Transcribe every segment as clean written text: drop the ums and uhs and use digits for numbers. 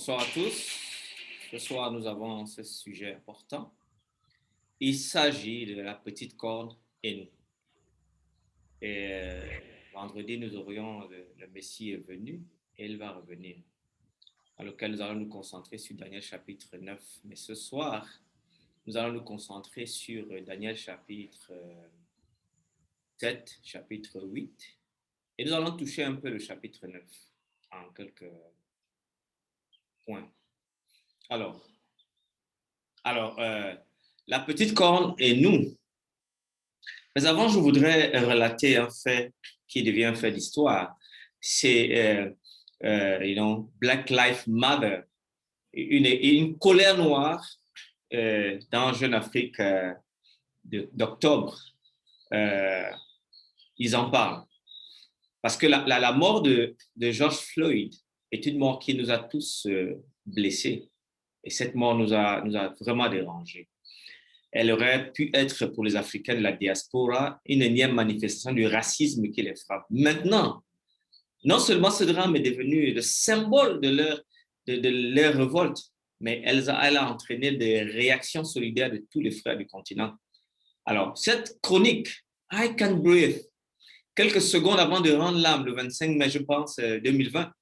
Bonsoir à tous. Ce soir, nous avons ce sujet important. Il s'agit de la petite corne et nous. Vendredi, nous aurions le Messie est venu et il va revenir, dans lequel nous allons nous concentrer sur Daniel chapitre 9. Mais ce soir, nous allons nous concentrer sur Daniel chapitre 7, chapitre 8. Et nous allons toucher un peu le chapitre 9 en quelques points. Alors, la petite corne et nous. Mais avant, je voudrais relater un fait qui devient un fait d'histoire. C'est, Black Lives Matter, une colère noire dans Jeune Afrique d'octobre. Ils en parlent. Parce que la mort de George Floyd est une mort qui nous a tous blessés. Et cette mort nous a vraiment dérangés. Elle aurait pu être pour les Africains de la diaspora une énième manifestation du racisme qui les frappe. Maintenant, non seulement ce drame est devenu le symbole de leur révolte, mais elle a entraîné des réactions solidaires de tous les frères du continent. Alors, cette chronique, I Can Breathe, quelques secondes avant de rendre l'âme, le 25 mai, je pense, 2020,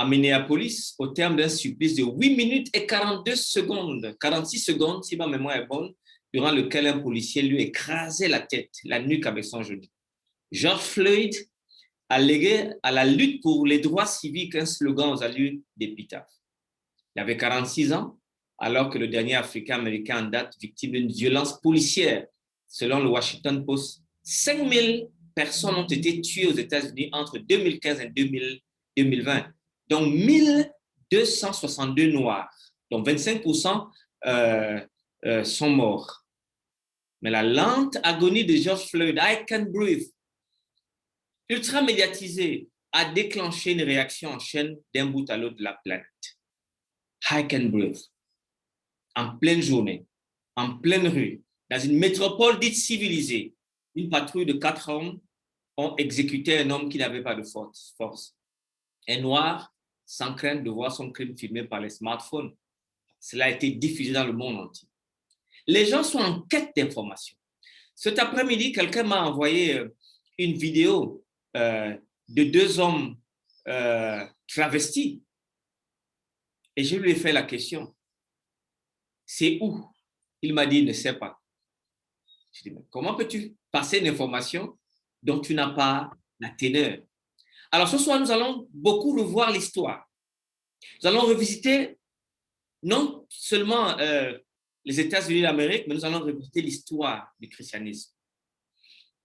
à Minneapolis, au terme d'un supplice de 8 minutes et 42 secondes, 46 secondes, si ma mémoire est bonne, durant lequel un policier lui écrasait la tête, la nuque avec son genou. George Floyd a légué à la lutte pour les droits civiques un slogan aux allures d'épitaphe. Il avait 46 ans, alors que le dernier Africain-Américain en date victime d'une violence policière. Selon le Washington Post, 5000 personnes ont été tuées aux États-Unis entre 2015 et 2020. Donc, 1262 Noirs, donc 25% sont morts. Mais la lente agonie de George Floyd, I Can Breathe, ultra médiatisée, a déclenché une réaction en chaîne d'un bout à l'autre de la planète. I Can Breathe, en pleine journée, en pleine rue, dans une métropole dite civilisée, une patrouille de 4 hommes ont exécuté un homme qui n'avait pas de force. Un noir, sans crainte de voir son crime filmé par les smartphones. Cela a été diffusé dans le monde entier. Les gens sont en quête d'informations. Cet après-midi, quelqu'un m'a envoyé une vidéo de 2 hommes travestis. Et je lui ai fait la question. C'est où? Il m'a dit, il ne sait pas. Je dis, mais comment peux-tu passer une information dont tu n'as pas la teneur? Alors ce soir, nous allons beaucoup revoir l'histoire. Nous allons revisiter non seulement les États-Unis d'Amérique, mais nous allons revisiter l'histoire du christianisme.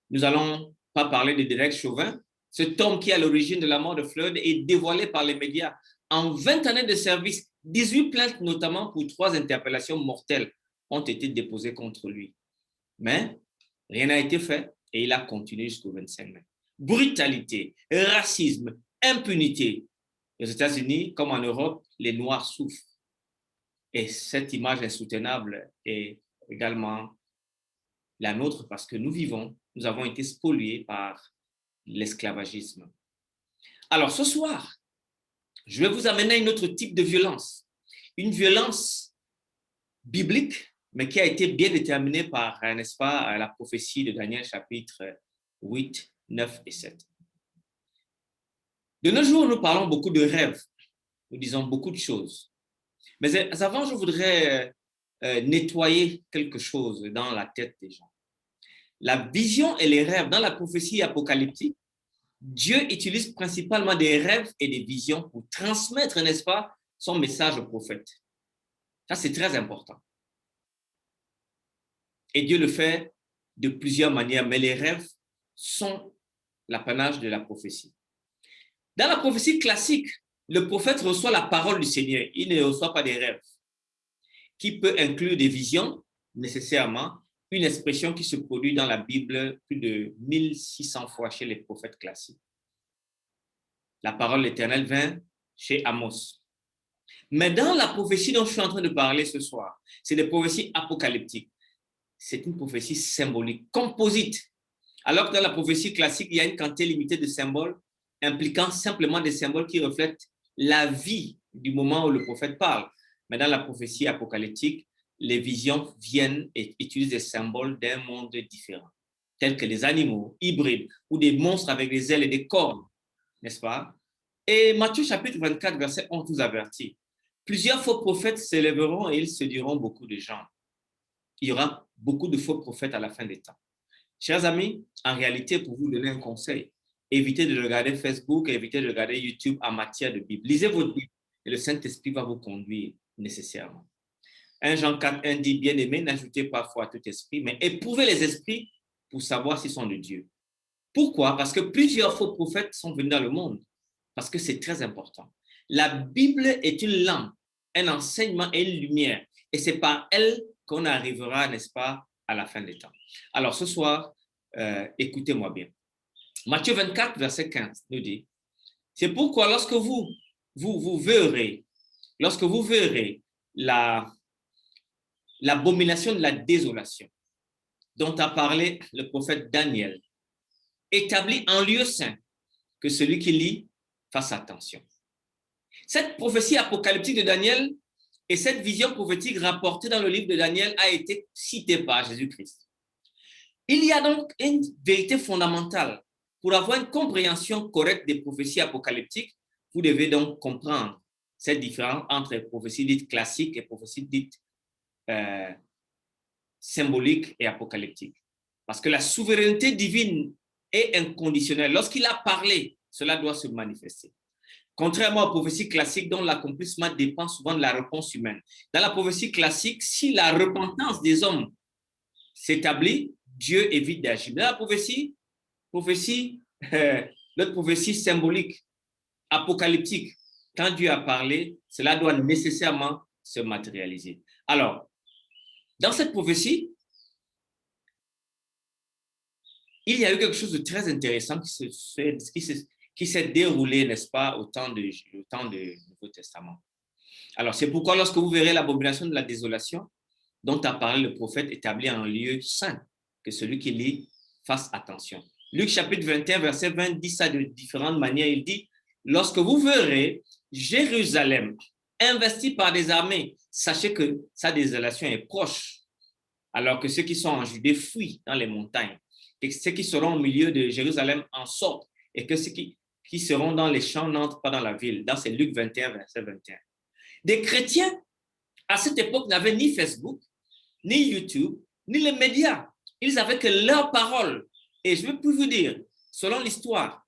Nous n'allons pas parler de Derek Chauvin, cet homme qui est à l'origine de la mort de Floyd est dévoilé par les médias. En 20 années de service, 18 plaintes notamment pour 3 interpellations mortelles ont été déposées contre lui. Mais rien n'a été fait et il a continué jusqu'au 25 mai. Brutalité, racisme, impunité. Aux États-Unis, comme en Europe, les Noirs souffrent. Et cette image insoutenable est également la nôtre parce que nous avons été spoliés par l'esclavagisme. Alors ce soir, je vais vous amener à un autre type de violence. Une violence biblique, mais qui a été bien déterminée par, n'est-ce pas, la prophétie de Daniel chapitre 8, 9 et 7. De nos jours, nous parlons beaucoup de rêves. Nous disons beaucoup de choses. Mais avant, je voudrais nettoyer quelque chose dans la tête des gens. La vision et les rêves dans la prophétie apocalyptique, Dieu utilise principalement des rêves et des visions pour transmettre, n'est-ce pas, son message au prophète. Ça, c'est très important. Et Dieu le fait de plusieurs manières, mais les rêves sont l'apanage de la prophétie. Dans la prophétie classique, le prophète reçoit la parole du Seigneur. Il ne reçoit pas des rêves, qui peut inclure des visions, nécessairement, une expression qui se produit dans la Bible plus de 1600 fois chez les prophètes classiques. La parole de l'Éternel vint chez Amos. Mais dans la prophétie dont je suis en train de parler ce soir, c'est des prophéties apocalyptiques. C'est une prophétie symbolique, composite. Alors que dans la prophétie classique, il y a une quantité limitée de symboles impliquant simplement des symboles qui reflètent la vie du moment où le prophète parle. Mais dans la prophétie apocalyptique, les visions viennent et utilisent des symboles d'un monde différent, tels que les animaux hybrides ou des monstres avec des ailes et des cornes, n'est-ce pas? Et Matthieu chapitre 24, verset 11 nous avertit. Plusieurs faux prophètes s'élèveront et ils séduiront beaucoup de gens. Il y aura beaucoup de faux prophètes à la fin des temps. Chers amis, en réalité, pour vous donner un conseil, évitez de regarder Facebook, évitez de regarder YouTube en matière de Bible. Lisez votre Bible et le Saint-Esprit va vous conduire nécessairement. 1 Jean 4, 1 dit, bien-aimés, n'ajoutez pas foi à tout esprit, mais éprouvez les esprits pour savoir s'ils sont de Dieu. Pourquoi? Parce que plusieurs faux prophètes sont venus dans le monde. Parce que c'est très important. La Bible est une lampe, un enseignement et une lumière. Et c'est par elle qu'on arrivera, n'est-ce pas, à la fin des temps. Alors ce soir, écoutez-moi bien. Matthieu 24, verset 15 nous dit, c'est pourquoi lorsque vous verrez l'abomination de la désolation dont a parlé le prophète Daniel, établie en lieu saint, que celui qui lit fasse attention. Cette prophétie apocalyptique de Daniel et cette vision prophétique rapportée dans le livre de Daniel a été citée par Jésus-Christ. Il y a donc une vérité fondamentale. Pour avoir une compréhension correcte des prophéties apocalyptiques, vous devez donc comprendre cette différence entre les prophéties dites classiques et prophéties dites symboliques et apocalyptiques. Parce que la souveraineté divine est inconditionnelle. Lorsqu'il a parlé, cela doit se manifester. Contrairement aux prophéties classiques dont l'accomplissement dépend souvent de la réponse humaine. Dans la prophétie classique, si la repentance des hommes s'établit, Dieu évite d'agir. Dans la notre prophétie symbolique, apocalyptique, quand Dieu a parlé, cela doit nécessairement se matérialiser. Alors, dans cette prophétie, il y a eu quelque chose de très intéressant qui s'est déroulé, n'est-ce pas, au temps du Nouveau Testament. Alors, c'est pourquoi lorsque vous verrez l'abomination de la désolation dont a parlé le prophète établi en lieu saint, que celui qui lit fasse attention. Luc chapitre 21, verset 20 dit ça de différentes manières. Il dit, lorsque vous verrez Jérusalem investie par des armées, sachez que sa désolation est proche, alors que ceux qui sont en Judée fuient dans les montagnes, et ceux qui seront au milieu de Jérusalem en sortent, et que ceux qui seront dans les champs n'entrent pas dans la ville. Dans c'est Luc 21, verset 21. Des chrétiens, à cette époque, n'avaient ni Facebook, ni YouTube, ni les médias. Ils avaient que leur parole. Et je vais plus vous dire, selon l'histoire,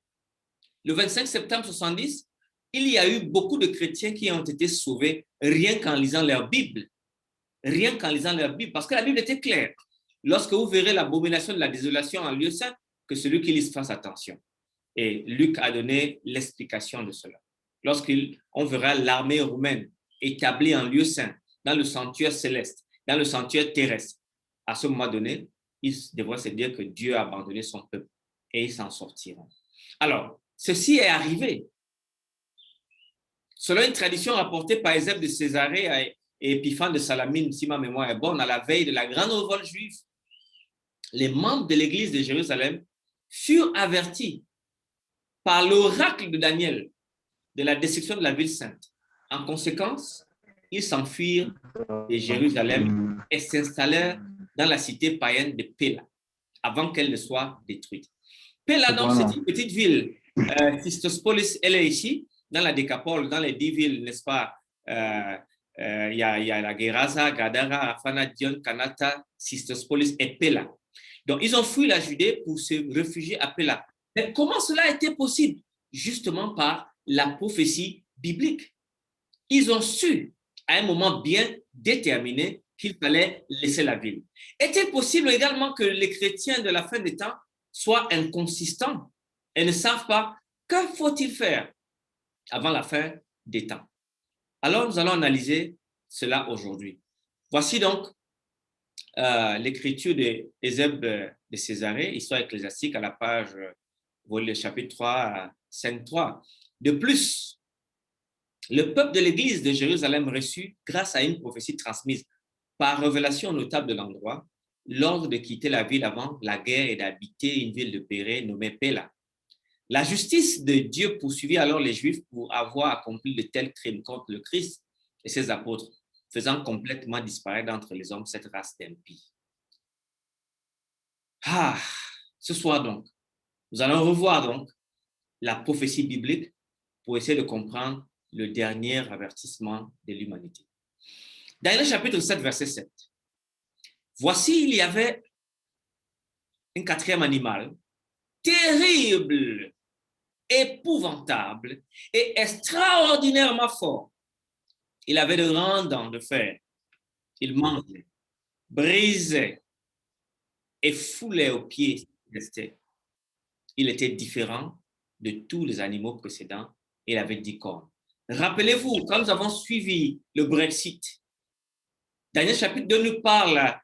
le 25 septembre 70, il y a eu beaucoup de chrétiens qui ont été sauvés rien qu'en lisant leur Bible. Rien qu'en lisant leur Bible, parce que la Bible était claire. Lorsque vous verrez l'abomination de la désolation en lieu saint, que celui qui lit fasse attention. Et Luc a donné l'explication de cela. Lorsqu'on verra l'armée romaine établie en lieu saint, dans le sanctuaire céleste, dans le sanctuaire terrestre, à ce moment donné, il devrait se dire que Dieu a abandonné son peuple et ils s'en sortiront. Alors, ceci est arrivé. Selon une tradition rapportée par Eusèbe de Césarée et Épiphane de Salamine, si ma mémoire est bonne, à la veille de la grande révolte juive, les membres de l'église de Jérusalem furent avertis par l'oracle de Daniel de la destruction de la ville sainte. En conséquence, ils s'enfuirent de Jérusalem et s'installèrent dans la cité païenne de Péla, avant qu'elle ne soit détruite. Péla, donc, c'est une petite ville. Sistospolis, elle est ici, dans la Décapole, dans les 10 villes, n'est-ce pas? Il y a la Gerasa, Gadara, Afana, Dion, Kanata, Sistospolis et Péla. Donc, ils ont fui la Judée pour se réfugier à Péla. Mais comment cela a été possible? Justement par la prophétie biblique. Ils ont su, à un moment bien déterminé, qu'il fallait laisser la ville. Est-il possible également que les chrétiens de la fin des temps soient inconsistants et ne savent pas que faut-il faire avant la fin des temps? Alors, nous allons analyser cela aujourd'hui. Voici donc l'écriture d'Eusèbe de Césarée, Histoire ecclésiastique, à la page, le chapitre 3, 5.3. De plus, le peuple de l'église de Jérusalem reçut, grâce à une prophétie transmise par révélation notable de l'endroit, l'ordre de quitter la ville avant la guerre et d'habiter une ville de Pérée nommée Péla. La justice de Dieu poursuivit alors les Juifs pour avoir accompli de tels crimes contre le Christ et ses apôtres, faisant complètement disparaître d'entre les hommes cette race d'impies. Ah, ce soir donc, nous allons revoir donc la prophétie biblique pour essayer de comprendre le dernier avertissement de l'humanité. Daniel chapitre 7, verset 7. Voici, il y avait un quatrième animal, terrible, épouvantable et extraordinairement fort. Il avait de grandes dents de fer. Il mangeait, brisait et foulait aux pieds. Il était différent de tous les animaux précédents. Il avait 10 cornes. Rappelez-vous, quand nous avons suivi le Brexit, Daniel chapitre 2 nous parle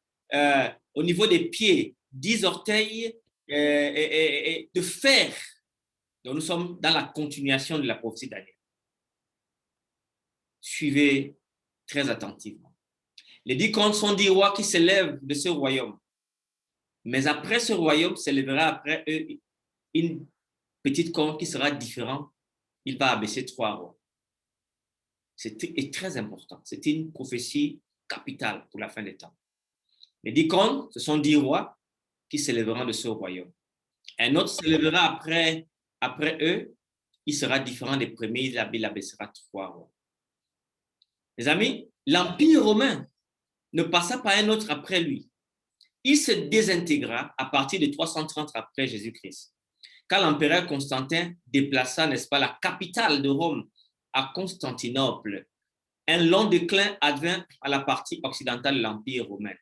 au niveau des pieds, 10 orteils et de fer. Donc nous sommes dans la continuation de la prophétie de Daniel. Suivez très attentivement. Les 10 cornes sont 10 rois qui s'élèvent de ce royaume. Mais après ce royaume s'élèvera après eux une petite corne qui sera différente. Il va abaisser 3 rois. C'est très important. C'est une prophétie capitale pour la fin des temps. Les 10 cornes, ce sont 10 rois qui s'élèveront de ce royaume. Un autre s'élèvera après eux. Il sera différent des premiers. Il abaissera 3 rois. Les amis, l'Empire romain ne passa pas un autre après lui. Il se désintégra à partir de 330 après Jésus-Christ, quand l'empereur Constantin déplaça, n'est-ce pas, la capitale de Rome à Constantinople. Un long déclin advint à la partie occidentale de l'Empire romain,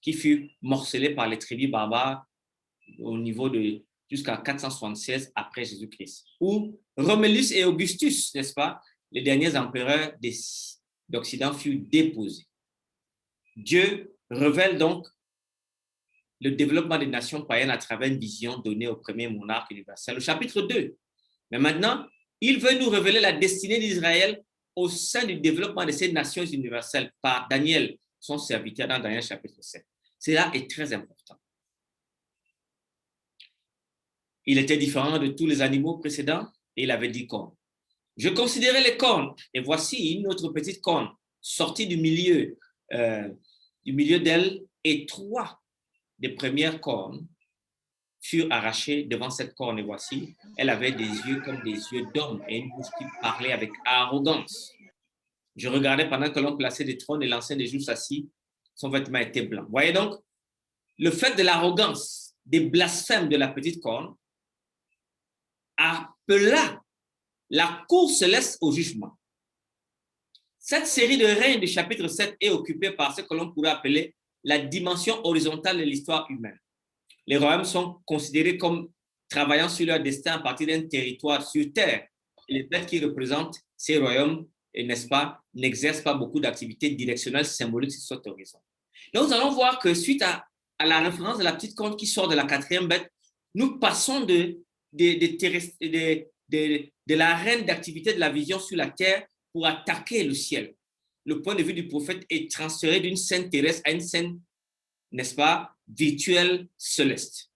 qui fut morcelé par les tribus barbares au niveau de jusqu'à 476 après Jésus-Christ, où Romulus et Augustus, n'est-ce pas, les derniers empereurs d'Occident furent déposés. Dieu révèle donc le développement des nations païennes à travers une vision donnée au premier monarque universel, au chapitre 2. Mais maintenant, il veut nous révéler la destinée d'Israël au sein du développement de ces nations universelles par Daniel, son serviteur, dans Daniel chapitre 7. Cela est très important. Il était différent de tous les animaux précédents et il avait 10 cornes. Je considérais les cornes et voici une autre petite corne sortie du milieu d'elle et 3 des premières cornes furent arrachées devant cette corne et voici, elle avait des yeux comme des yeux d'homme et une bouche qui parlait avec arrogance. Je regardais pendant que l'on plaçait des trônes et l'ancien des jours s'assit, son vêtement était blanc. Voyez donc, le fait de l'arrogance, des blasphèmes de la petite corne appela la cour céleste au jugement. Cette série de règnes du chapitre 7 est occupée par ce que l'on pourrait appeler la dimension horizontale de l'histoire humaine. Les royaumes sont considérés comme travaillant sur leur destin à partir d'un territoire sur terre. Et les bêtes qui représentent ces royaumes, n'est-ce pas, n'exercent pas beaucoup d'activités directionnelles symboliques sur cet horizon. Donc, nous allons voir que suite à la référence de la petite corne qui sort de la quatrième bête, nous passons de la reine d'activité de la vision sur la terre pour attaquer le ciel. Le point de vue du prophète est transféré d'une scène terrestre à une scène, n'est-ce pas, virtuelle céleste.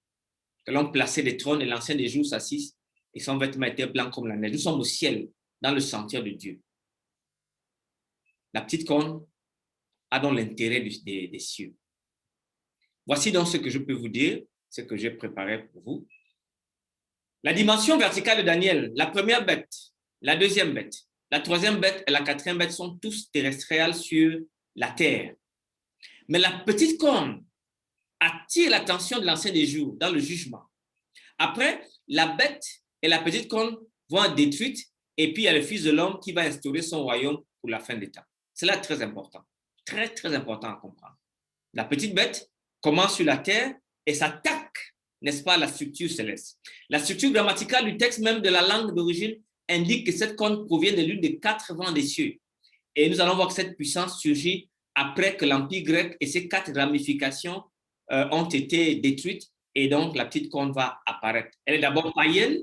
Que l'on plaçait des trônes et l'ancien des jours s'assit et son vêtement était blanc comme la neige. Nous sommes au ciel, dans le sentier de Dieu. La petite corne a donc l'intérêt des cieux. Voici donc ce que je peux vous dire, ce que j'ai préparé pour vous. La dimension verticale de Daniel, la première bête, la deuxième bête, la troisième bête et la quatrième bête sont tous terrestriales sur la terre. Mais la petite corne attire l'attention de l'ancien des jours dans le jugement. Après, la bête et la petite corne vont être détruites et puis il y a le Fils de l'homme qui va instaurer son royaume pour la fin des temps. C'est là très important, très, très important à comprendre. La petite bête commence sur la terre et s'attaque, n'est-ce pas, à la structure céleste. La structure grammaticale du texte même de la langue d'origine indique que cette corne provient de l'une des 4 vents des cieux. Et nous allons voir que cette puissance surgit après que l'Empire grec et ses 4 ramifications ont été détruites et donc la petite corne va apparaître. Elle est d'abord païenne,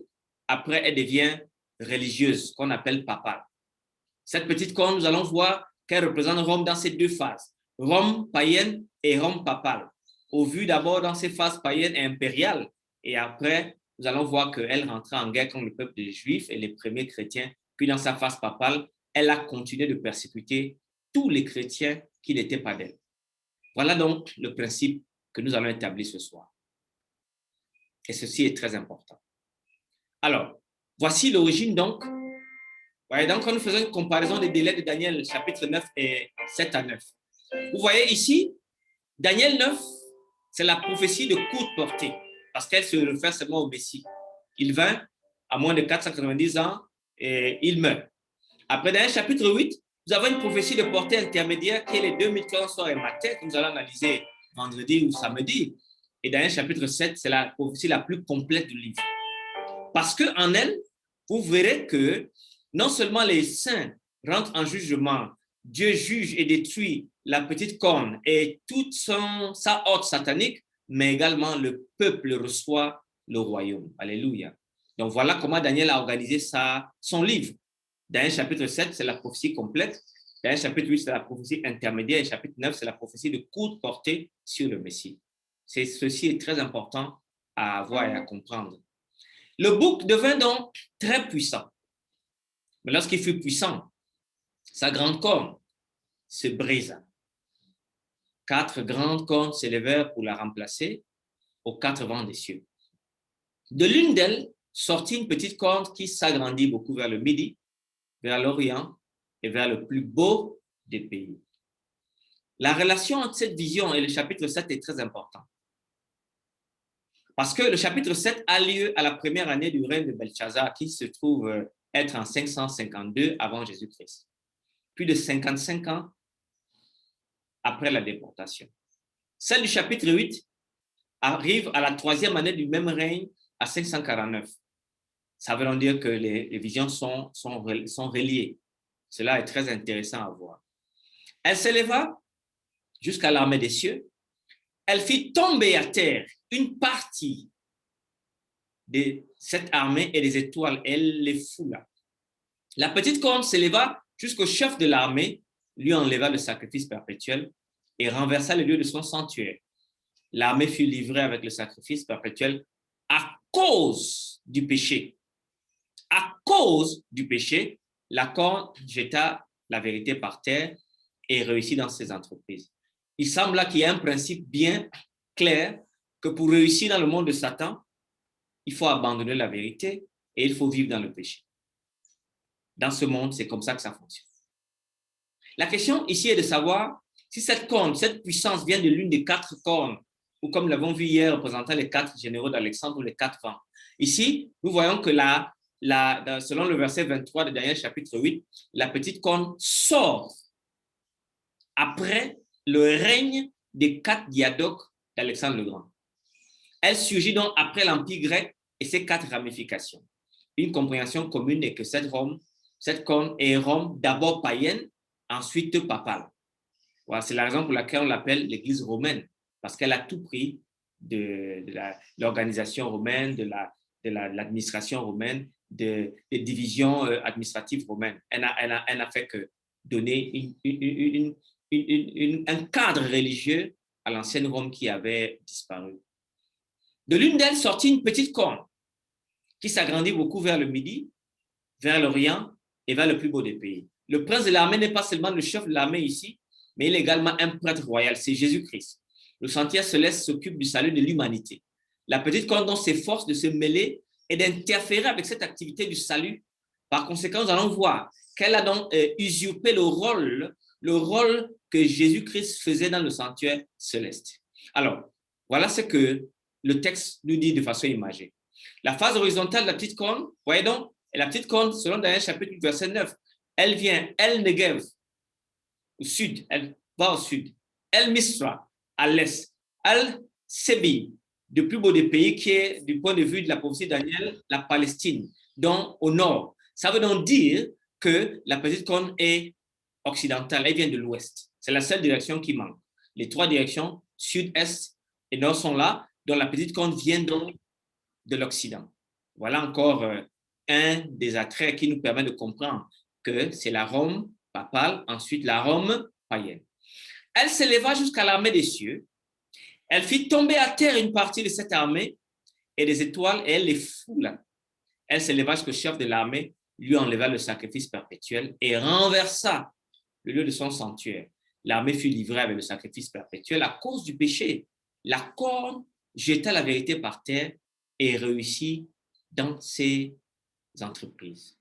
après elle devient religieuse, qu'on appelle papale. Cette petite corne, nous allons voir qu'elle représente Rome dans ces 2 phases, Rome païenne et Rome papale. Au vu d'abord dans ces phases païennes et impériales, et après nous allons voir qu'elle rentrait en guerre contre le peuple des Juifs et les premiers chrétiens. Puis dans sa phase papale, elle a continué de persécuter tous les chrétiens qui n'étaient pas d'elle. Voilà donc le principe que nous allons établir ce soir. Et ceci est très important. Alors, voici l'origine donc. Voyez, donc, quand nous faisons une comparaison des délais de Daniel, chapitre 9 et 7 à 9. Vous voyez ici, Daniel 9, c'est la prophétie de courte portée, parce qu'elle se réfère seulement au Messie. Il vint à moins de 490 ans et il meurt. Après, Daniel chapitre 8, nous avons une prophétie de portée intermédiaire qui est les 2300 soirs et matin, que nous allons analyser vendredi ou samedi. Et Daniel chapitre 7, c'est la prophétie la plus complète du livre. Parce qu'en elle, vous verrez que non seulement les saints rentrent en jugement, Dieu juge et détruit la petite corne et toute sa horde satanique, mais également le peuple reçoit le royaume. Alléluia. Donc voilà comment Daniel a organisé son livre. Daniel chapitre 7, c'est la prophétie complète. Daniel chapitre 8, c'est la prophétie intermédiaire. Et chapitre 9, c'est la prophétie de courte portée sur le Messie. Ceci est très important à voir et à comprendre. Le bouc devint donc très puissant. Mais lorsqu'il fut puissant, sa grande corne se brisa. 4 grandes cornes s'élevèrent pour la remplacer aux 4 vents des cieux. De l'une d'elles sortit une petite corne qui s'agrandit beaucoup vers le midi, vers l'Orient et vers le plus beau des pays. La relation entre cette vision et le chapitre 7 est très importante. Parce que le chapitre 7 a lieu à la première année du règne de Belchazzar, qui se trouve être en 552 avant Jésus-Christ. Plus de 55 ans après la déportation. Celle du chapitre 8 arrive à la 3e année du même règne à 549. Ça veut donc dire que les visions sont reliées. Cela est très intéressant à voir. Elle s'éleva jusqu'à l'armée des cieux. Elle fit tomber à terre une partie de cette armée et des étoiles. Elle les foula. La petite corne s'éleva jusqu'au chef de l'armée, lui enleva le sacrifice perpétuel et renversa le lieu de son sanctuaire. L'armée fut livrée avec le sacrifice perpétuel à cause du péché. À cause du péché, la corne jeta la vérité par terre et réussit dans ses entreprises. Il semble là qu'il y a un principe bien clair que pour réussir dans le monde de Satan, il faut abandonner la vérité et il faut vivre dans le péché. Dans ce monde, c'est comme ça que ça fonctionne. La question ici est de savoir si cette corne, cette puissance vient de l'une des 4 cornes, ou comme nous l'avons vu hier, représentant les 4 généraux d'Alexandre ou les 4 vents. Ici, nous voyons que selon le verset 23 de Daniel chapitre 8, la petite corne sort après le règne des 4 diadoques d'Alexandre le Grand. Elle surgit donc après l'Empire grec et ses 4 ramifications. Une compréhension commune est que cette corne est Rome d'abord païenne, ensuite papale. Voilà, c'est la raison pour laquelle on l'appelle l'Église romaine, parce qu'elle a tout pris de l'organisation romaine, de l'administration romaine, des divisions administratives romaines. Elle n'a fait que donner un cadre religieux à l'ancienne Rome qui avait disparu. De l'une d'elles sortit une petite corne qui s'agrandit beaucoup vers le midi, vers l'Orient et vers le plus beau des pays. Le prince de l'armée n'est pas seulement le chef de l'armée ici, mais il est également un prêtre royal, c'est Jésus-Christ. Le sentier céleste s'occupe du salut de l'humanité. La petite corne donc s'efforce de se mêler et d'interférer avec cette activité du salut. Par conséquent, nous allons voir qu'elle a donc usurpé le rôle que Jésus-Christ faisait dans le sanctuaire céleste. Alors, voilà ce que le texte nous dit de façon imagée. La phase horizontale de la petite corne, voyez donc, et la petite corne, selon Daniel chapitre 8, verset 9, elle vient, El Negev, au sud, elle va au sud, El Misra, à l'est, El Sebi, le plus beau des pays qui est, du point de vue de la prophétie de Daniel, la Palestine, donc au nord. Ça veut donc dire que la petite corne est occidentale, elle vient de l'ouest. C'est la seule direction qui manque. Les 3 directions, sud, est et nord sont là, dont la petite corne vient donc de l'Occident. Voilà encore un des attraits qui nous permet de comprendre que c'est la Rome papale, ensuite la Rome païenne. Elle s'éleva jusqu'à l'armée des cieux. Elle fit tomber à terre une partie de cette armée et des étoiles, et elle les foula. Elle s'éleva jusqu'au chef de l'armée, lui enleva le sacrifice perpétuel et renversa le lieu de son sanctuaire. L'armée fut livrée avec le sacrifice perpétuel à cause du péché. La corne jeta la vérité par terre et réussit dans ses entreprises.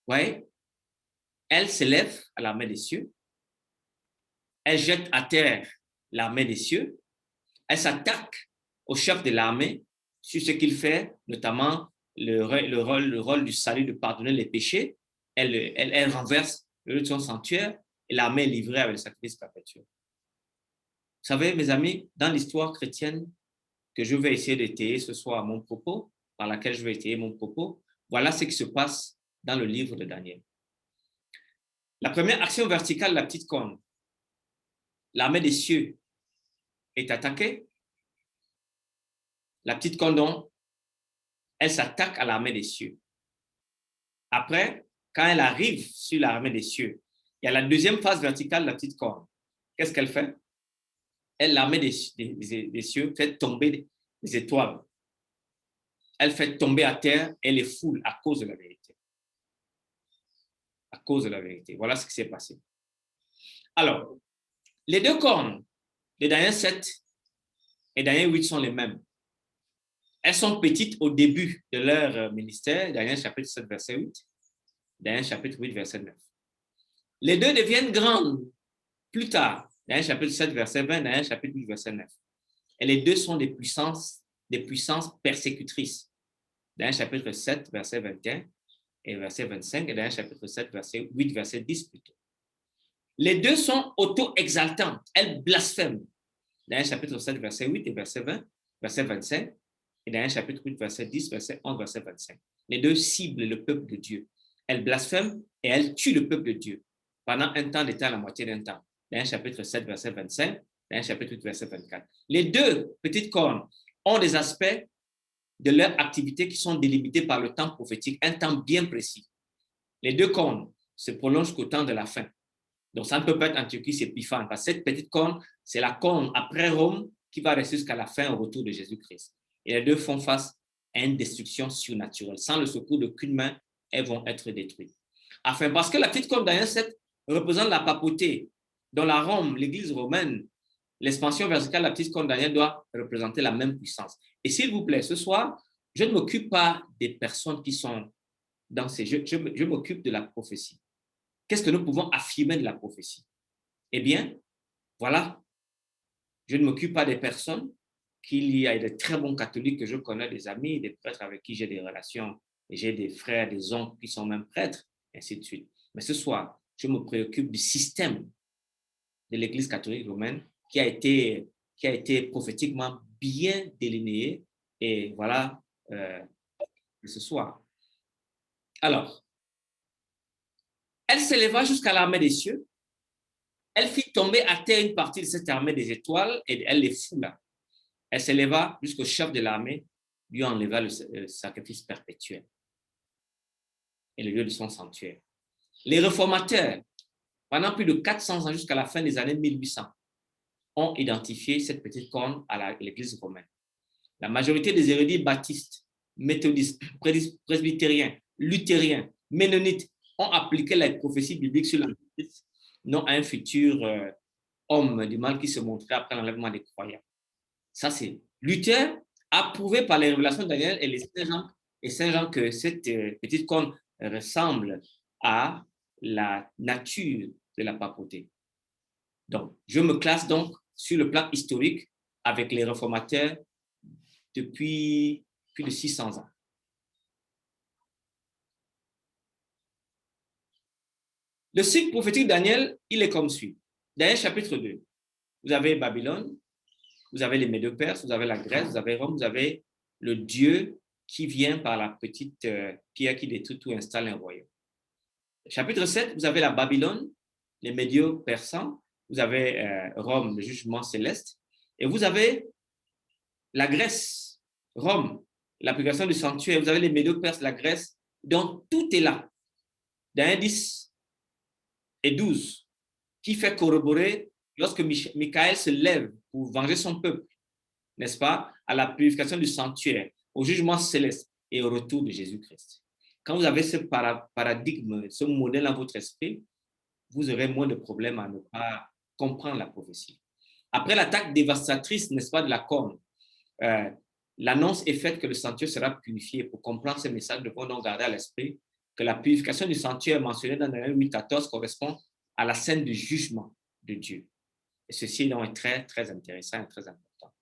Vous voyez, elle s'élève à l'armée des cieux, elle jette à terre l'armée des cieux, elle s'attaque au chef de l'armée sur ce qu'il fait, notamment le rôle du salut, de pardonner les péchés. Elle renverse le lieu de son sanctuaire et l'armée est livrée avec le sacrifice perpétuel. Vous savez, mes amis, dans l'histoire chrétienne que je vais essayer d'étayer ce soir mon propos, par laquelle je vais étayer mon propos, voilà ce qui se passe dans le livre de Daniel. La première action verticale, la petite corne. L'armée des cieux est attaquée. La petite corne, donc, elle s'attaque à l'armée des cieux. Après, quand elle arrive sur l'armée des cieux, il y a la deuxième phase verticale, la petite corne. Qu'est-ce qu'elle fait? Elle, l'armée des cieux, fait tomber des étoiles. Elle fait tomber à terre et les foule à cause de la vérité. À cause de la vérité. Voilà ce qui s'est passé. Alors, les deux cornes de Daniel 7 et Daniel 8 sont les mêmes. Elles sont petites au début de leur ministère, Daniel chapitre 7, verset 8, Daniel chapitre 8, verset 9. Les deux deviennent grandes plus tard, Daniel chapitre 7, verset 20, Daniel chapitre 8, verset 9. Et les deux sont des puissances persécutrices. Daniel chapitre 7, verset 21 et verset 25, et Daniel chapitre 7, verset 8, verset 10 plutôt. Les deux sont auto-exaltantes, elles blasphèment. Daniel chapitre 7, verset 8 et verset 20, verset 25, et Daniel chapitre 8, verset 10, verset 11, verset 25. Les deux ciblent le peuple de Dieu. Elles blasphèment et elles tuent le peuple de Dieu pendant un temps d'état, la moitié d'un temps. Daniel chapitre 7, verset 25, Daniel chapitre 8, verset 24. Les deux petites cornes ont des aspects de leur activité qui sont délimités par le temps prophétique, un temps bien précis. Les deux cornes se prolongent jusqu'au temps de la fin. Donc, ça ne peut pas être Antiochus Épiphane, parce que cette petite corne, c'est la corne après Rome qui va rester jusqu'à la fin au retour de Jésus-Christ. Et les deux font face à une destruction surnaturelle. Sans le secours d'aucune main, elles vont être détruites. Enfin, parce que la petite corne Daniel 7 représente la papauté. Dans la Rome, l'Église romaine, l'expansion verticale de la petite corne Daniel doit représenter la même puissance. Et s'il vous plaît, ce soir, je ne m'occupe pas des personnes qui sont dans ces jeux, je m'occupe de la prophétie. Qu'est-ce que nous pouvons affirmer de la prophétie? Eh bien, voilà, je ne m'occupe pas des personnes qu'il y a de très bons catholiques que je connais, des amis, des prêtres avec qui j'ai des relations, et j'ai des frères, des oncles qui sont même prêtres, ainsi de suite. Mais ce soir, je me préoccupe du système de l'Église catholique romaine qui a été prophétiquement bien délinéé, et voilà, ce soir. Alors, elle s'éleva jusqu'à l'armée des cieux, elle fit tomber à terre une partie de cette armée des étoiles et elle les foula. Elle s'éleva jusqu'au chef de l'armée, lui enleva le sacrifice perpétuel et le lieu de son sanctuaire. Les réformateurs, pendant plus de 400 ans jusqu'à la fin des années 1800, ont identifié cette petite corne à l'Église romaine. La majorité des érudits baptistes, méthodistes, presbytériens, luthériens, ménonites ont appliqué la prophétie biblique sur l'Antéchrist, non à un futur homme du mal qui se montrait après l'enlèvement des croyants. Ça, c'est Luther a prouvé par les révélations de Daniel et Saint Jean que cette petite corne ressemble à la nature de la papauté. Donc, je me classe donc sur le plan historique avec les réformateurs depuis plus de 600 ans. Le cycle prophétique de Daniel, il est comme suit. Daniel chapitre 2, vous avez Babylone, vous avez les Médo-Perses, vous avez la Grèce, vous avez Rome, vous avez le Dieu qui vient par la petite pierre qui détruit tout, installe un royaume. Chapitre 7, vous avez la Babylone, les Médio-Persans, vous avez Rome, le jugement céleste, et vous avez la Grèce, Rome, l'application du sanctuaire, vous avez les Médo-Perses, la Grèce, donc tout est là. Daniel 10 et 12, qui fait corroborer lorsque Michael se lève pour venger son peuple. n'est-ce pas, à la purification du sanctuaire, au jugement céleste et au retour de Jésus-Christ. Quand vous avez ce paradigme, ce modèle dans votre esprit, vous aurez moins de problèmes à ne pas comprendre la prophétie. Après l'attaque dévastatrice, n'est-ce pas, de la corne, l'annonce est faite que le sanctuaire sera purifié. Pour comprendre ce message, nous devons donc garder à l'esprit que la purification du sanctuaire mentionnée dans Daniel 8,14 correspond à la scène du jugement de Dieu. Et ceci donc est très, très intéressant et très important.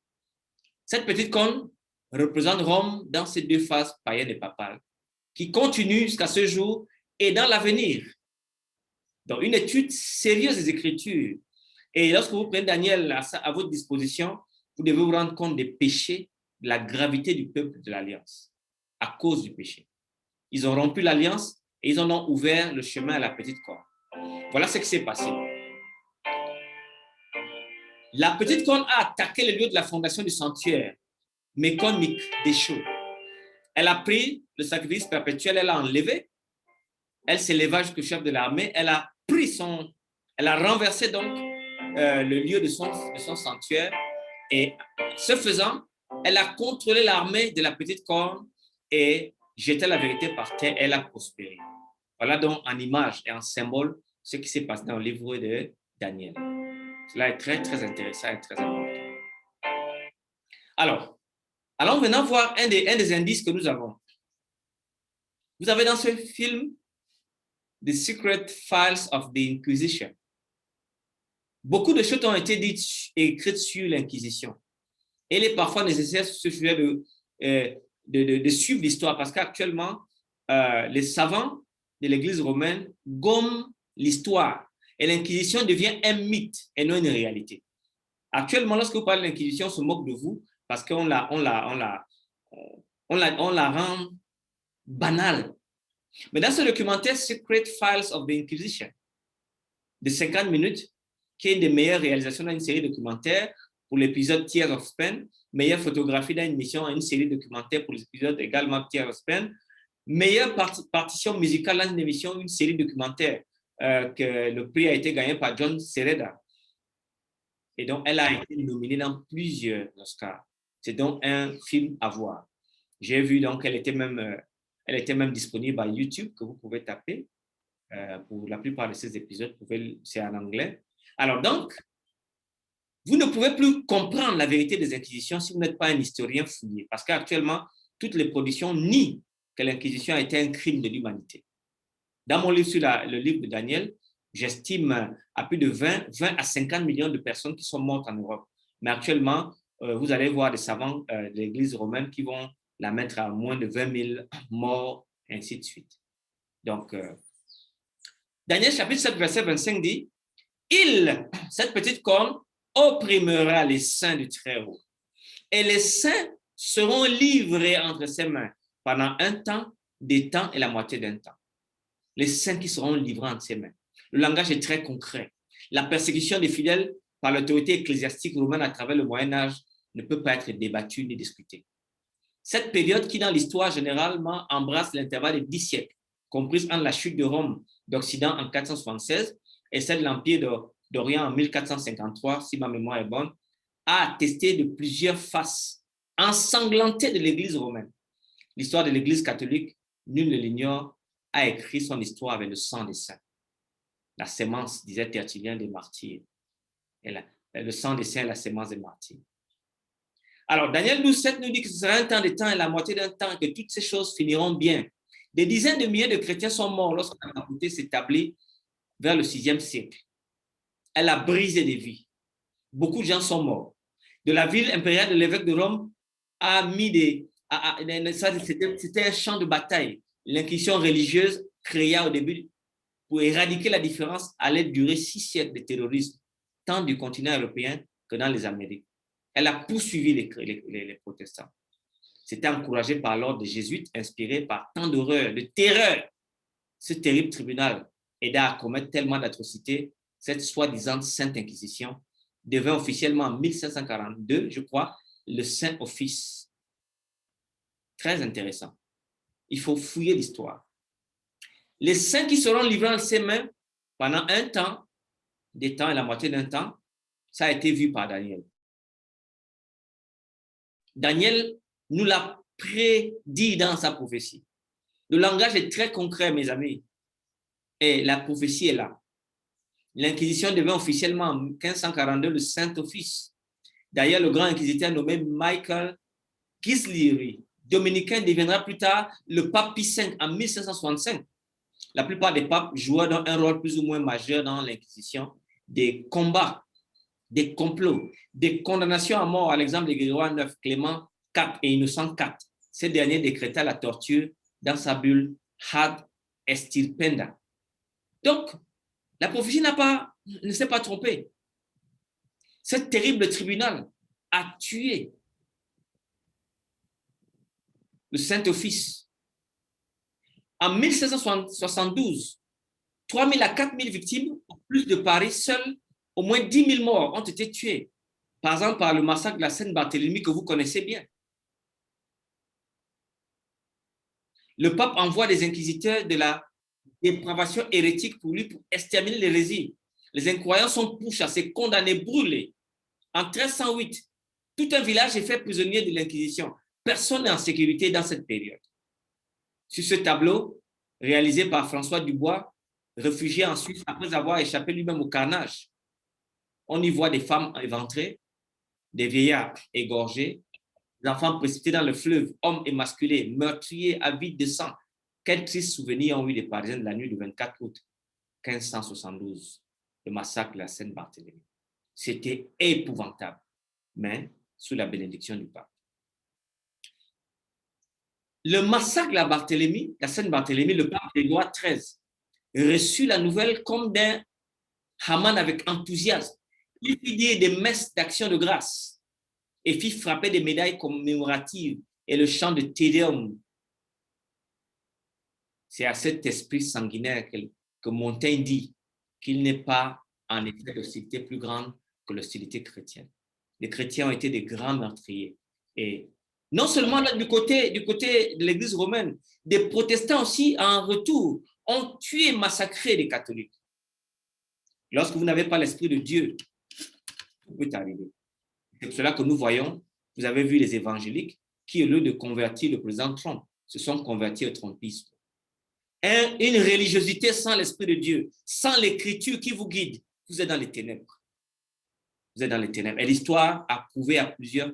Cette petite corne représente Rome dans ses deux phases païennes et papales, qui continuent jusqu'à ce jour et dans l'avenir. Donc, une étude sérieuse des Écritures. Et lorsque vous prenez Daniel à votre disposition, vous devez vous rendre compte des péchés, de la gravité du peuple de l'Alliance, à cause du péché. Ils ont rompu l'Alliance et ils en ont ouvert le chemin à la petite corne. Voilà ce qui s'est passé. La petite corne a attaqué le lieu de la fondation du sanctuaire, Mécon Déchaud. Elle a pris le sacrifice perpétuel, elle l'a enlevé, elle s'éleva jusqu'au chef de l'armée, elle a renversé donc le lieu de son sanctuaire et ce faisant, elle a contrôlé l'armée de la petite corne et jeté la vérité par terre, elle a prospéré. Voilà donc en image et en symbole ce qui s'est passé dans le livre de Daniel. Cela est très, très intéressant et très important. Alors, allons maintenant voir un des indices que nous avons. Vous avez dans ce film The Secret Files of the Inquisition. Beaucoup de choses ont été dites et écrites sur l'Inquisition. Et il est parfois nécessaire sur ce sujet de suivre l'histoire parce qu'actuellement, les savants de l'Église romaine gomment l'histoire et l'Inquisition devient un mythe et non une réalité. Actuellement, lorsque vous parlez de l'Inquisition, on se moque de vous parce qu'on la rend banale. Mais dans ce documentaire Secret Files of the Inquisition de 50 minutes, qui est une des meilleures réalisations d'une série documentaire pour l'épisode Tears of Spain, meilleure photographie d'une émission, une série documentaire pour l'épisode également Tears of Spain, meilleure partition musicale dans une émission, une série documentaire que le prix a été gagné par John Sereda. Et donc, elle a été nominée dans plusieurs Oscars. C'est donc un film à voir. J'ai vu donc qu'elle était même disponible à YouTube, que vous pouvez taper. Pour la plupart de ces épisodes, c'est en anglais. Alors donc, vous ne pouvez plus comprendre la vérité des Inquisitions si vous n'êtes pas un historien fouillé, parce qu'actuellement, toutes les productions nient que l'Inquisition a été un crime de l'humanité. Dans mon livre sur le livre de Daniel, j'estime à plus de 20 à 50 millions de personnes qui sont mortes en Europe. Mais actuellement, vous allez voir des savants de l'Église romaine qui vont la mettre à moins de 20 000 morts, ainsi de suite. Donc, Daniel chapitre 7, verset 25 dit, cette petite corne, opprimera les saints du Très-Haut. Et les saints seront livrés entre ses mains pendant un temps, des temps et la moitié d'un temps. Les saints qui seront livrés entre ses mains. Le langage est très concret. La persécution des fidèles par l'autorité ecclésiastique romaine à travers le Moyen-Âge ne peut pas être débattue ni discutée. Cette période qui, dans l'histoire, généralement embrasse l'intervalle de 10 siècles, comprise entre la chute de Rome d'Occident en 476 et celle de l'Empire d'Orient en 1453, si ma mémoire est bonne, a attesté de plusieurs faces ensanglantées de l'Église romaine. L'histoire de l'Église catholique, nul ne l'ignore, a écrit son histoire avec le sang des saints. La sémence, disait Tertullien, des martyrs. Et le sang des saints est la sémence des martyrs. Alors, Daniel 12,7 nous dit que ce sera un temps de temps et la moitié d'un temps que toutes ces choses finiront bien. Des dizaines de milliers de chrétiens sont morts lorsque la communauté s'établit vers le 6e siècle. Elle a brisé des vies. Beaucoup de gens sont morts. De la ville impériale de l'évêque de Rome a mis c'était un champ de bataille. L'inquisition religieuse créa au début pour éradiquer la différence allait durer 6 siècles de terrorisme, tant du continent européen que dans les Amériques. Elle a poursuivi les protestants. C'était encouragé par l'ordre des jésuites, inspiré par tant d'horreur, de terreur. Ce terrible tribunal aida à commettre tellement d'atrocités. Cette soi-disant Sainte Inquisition devint officiellement en 1542, je crois, le Saint Office. Très intéressant. Il faut fouiller l'histoire. Les saints qui seront livrés en ses mains pendant un temps, des temps et la moitié d'un temps, ça a été vu par Daniel. Daniel nous l'a prédit dans sa prophétie. Le langage est très concret, mes amis. Et la prophétie est là. L'Inquisition devint officiellement en 1542 le Saint-Office. D'ailleurs, le grand inquisiteur nommé Michael Ghislieri, dominicain, deviendra plus tard le pape Pie V en 1565. La plupart des papes jouaient un rôle plus ou moins majeur dans l'Inquisition. Des combats, des complots, des condamnations à mort, à l'exemple de Grégoire IX, Clément IV et Innocent IV. Ces derniers décréta la torture dans sa bulle Ad Estirpenda. Donc, la prophétie ne s'est pas trompée. Ce terrible tribunal a tué le Saint-Office. En 1672, 3 000 à 4 000 victimes, en plus de Paris, seuls au moins 10 000 morts ont été tués. Par exemple, par le massacre de la Seine-Barthélemy que vous connaissez bien. Le pape envoie des inquisiteurs de la dépravation hérétique pour lui, pour exterminer l'hérésie. Les incroyants sont pourchassés, condamnés, brûlés. En 1308, tout un village est fait prisonnier de l'Inquisition. Personne n'est en sécurité dans cette période. Sur ce tableau, réalisé par François Dubois, réfugié en Suisse après avoir échappé lui-même au carnage, on y voit des femmes éventrées, des vieillards égorgés, des enfants précipités dans le fleuve, hommes émasculés, meurtriers, avides de sang. Quel triste souvenir ont eu les Parisiens de la nuit du 24 août 1572, le massacre de la Seine-Barthélemy. C'était épouvantable, mais sous la bénédiction du pape. Le massacre de la Barthélemy, la Seine-Barthélemy, le pape Grégoire XIII reçut la nouvelle comme d'un Haman avec enthousiasme. Il fit dire des messes d'action de grâce et fit frapper des médailles commémoratives et le chant de Te Deum. C'est à cet esprit sanguinaire que Montaigne dit qu'il n'est pas en effet d'hostilité plus grande que l'hostilité chrétienne. Les chrétiens ont été des grands meurtriers. Et non seulement là, du côté de l'Église romaine, des protestants aussi, en retour, ont tué et massacré les catholiques. Lorsque vous n'avez pas l'Esprit de Dieu, tout peut arriver. C'est pour cela que nous voyons, vous avez vu les évangéliques qui, au lieu de convertir le président Trump, se sont convertis au trumpisme. Une religiosité sans l'Esprit de Dieu, sans l'Écriture qui vous guide, vous êtes dans les ténèbres. Vous êtes dans les ténèbres. Et l'histoire a prouvé à plus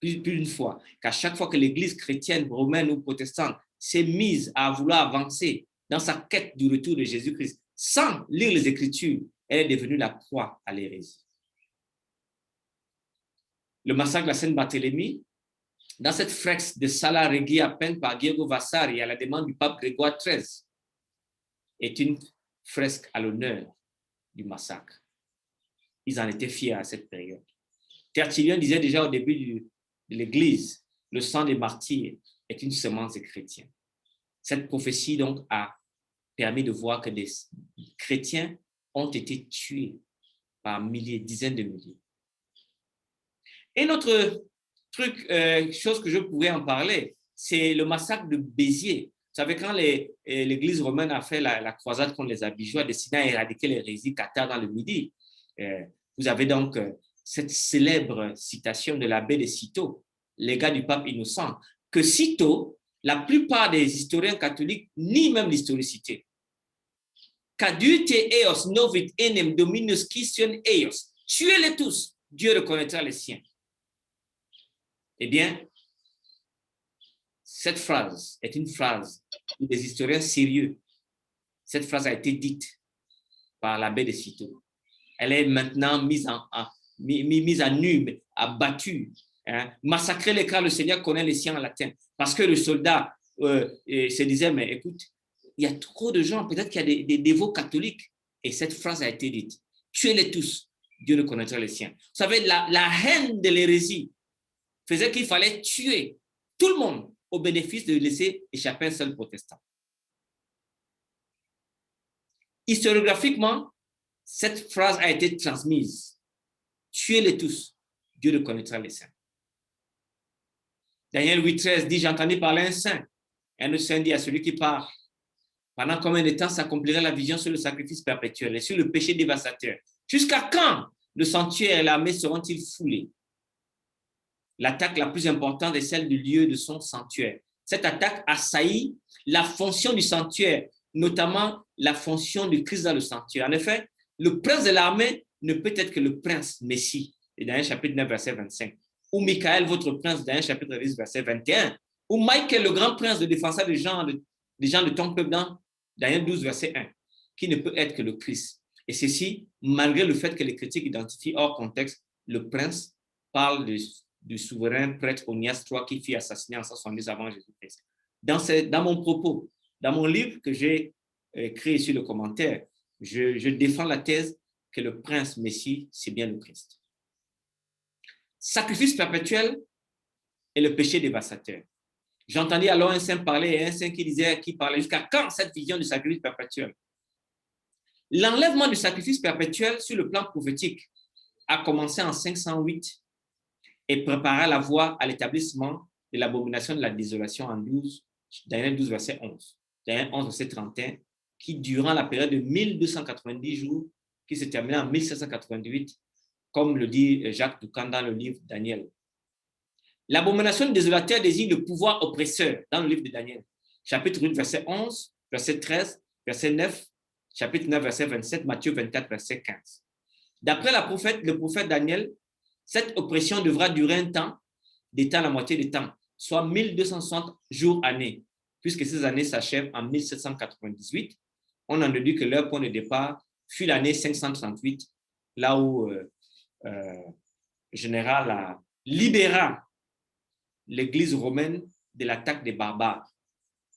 d'une fois qu'à chaque fois que l'Église chrétienne, romaine ou protestante s'est mise à vouloir avancer dans sa quête du retour de Jésus-Christ, sans lire les Écritures, elle est devenue la proie à l'hérésie. Le massacre de la Seine-Barthélemy, dans cette fresque de Sala Regia peinte par Diego Vasari à la demande du pape Grégoire XIII, est une fresque à l'honneur du massacre. Ils en étaient fiers à cette période. Tertullien disait déjà au début de l'Église, le sang des martyrs est une semence des chrétiens. Cette prophétie donc a permis de voir que des chrétiens ont été tués par milliers, dizaines de milliers. Et notre chose que je pourrais en parler, c'est le massacre de Béziers. Vous savez, quand l'Église romaine a fait la croisade contre les Abigeois, destinée à éradiquer l'hérésie cathare dans le Midi, vous avez donc cette célèbre citation de l'abbé de Cîteaux, légat du pape Innocent, que Cîteaux, la plupart des historiens catholiques nient même l'historicité. Cadute eos novit enem dominus Christian eos. Tuez-les tous, Dieu reconnaîtra les siens. Eh bien, cette phrase est une phrase des historiens sérieux. Cette phrase a été dite par l'abbé de Cîteaux. Elle est maintenant mise à nu, abattue. Hein. Massacrer car le Seigneur connaît les siens en latin. Parce que le soldat se disait, mais écoute, il y a trop de gens, peut-être qu'il y a des dévots catholiques. Et cette phrase a été dite. Tuez-les tous, Dieu ne connaîtra les siens. Vous savez, la haine de l'hérésie faisait qu'il fallait tuer tout le monde au bénéfice de laisser échapper un seul protestant. Historiographiquement, cette phrase a été transmise. Tuez-les tous, Dieu ne connaîtra les saints. Daniel 8,13 dit, j'ai entendu parler un saint. Un autre saint dit à celui qui parle, pendant combien de temps s'accomplira la vision sur le sacrifice perpétuel et sur le péché dévastateur? Jusqu'à quand le sanctuaire et l'armée seront-ils foulés? L'attaque la plus importante est celle du lieu de son sanctuaire. Cette attaque assaillit la fonction du sanctuaire, notamment la fonction du Christ dans le sanctuaire. En effet, le prince de l'armée ne peut être que le prince Messie, Daniel chapitre 9, verset 25, ou Michael, votre prince, Daniel chapitre 10, verset 21, ou Michael, le grand prince, le défenseur des gens de ton peuple dans Daniel 12, verset 1, qui ne peut être que le Christ. Et ceci, malgré le fait que les critiques identifient hors contexte le prince, parle du souverain prêtre Onias III qui fut assassiné en 170 avant Jésus-Christ. Dans mon propos, dans mon livre que j'ai écrit sur le commentaire, je défends la thèse que le prince Messie, c'est bien le Christ. Sacrifice perpétuel et le péché dévastateur. J'entendis alors un saint parler et un saint qui parlait jusqu'à quand cette vision du sacrifice perpétuel? L'enlèvement du sacrifice perpétuel sur le plan prophétique a commencé en 508 et prépara la voie à l'établissement de l'abomination de la désolation en Daniel 12, verset 11, Daniel 11, verset 31, qui durant la période de 1290 jours, qui se termina en 1788, comme le dit Jacques Doucan dans le livre Daniel. L'abomination désolateur désigne le pouvoir oppresseur dans le livre de Daniel, chapitre 8, verset 11, verset 13, verset 9, chapitre 9, verset 27, Matthieu 24, verset 15. D'après le prophète Daniel, cette oppression devra durer un temps, d'étant la moitié du temps, soit 1260 jours années, puisque ces années s'achèvent en 1798. On en déduit que leur point de départ fut l'année 538, là où le général libéra l'Église romaine de l'attaque des barbares.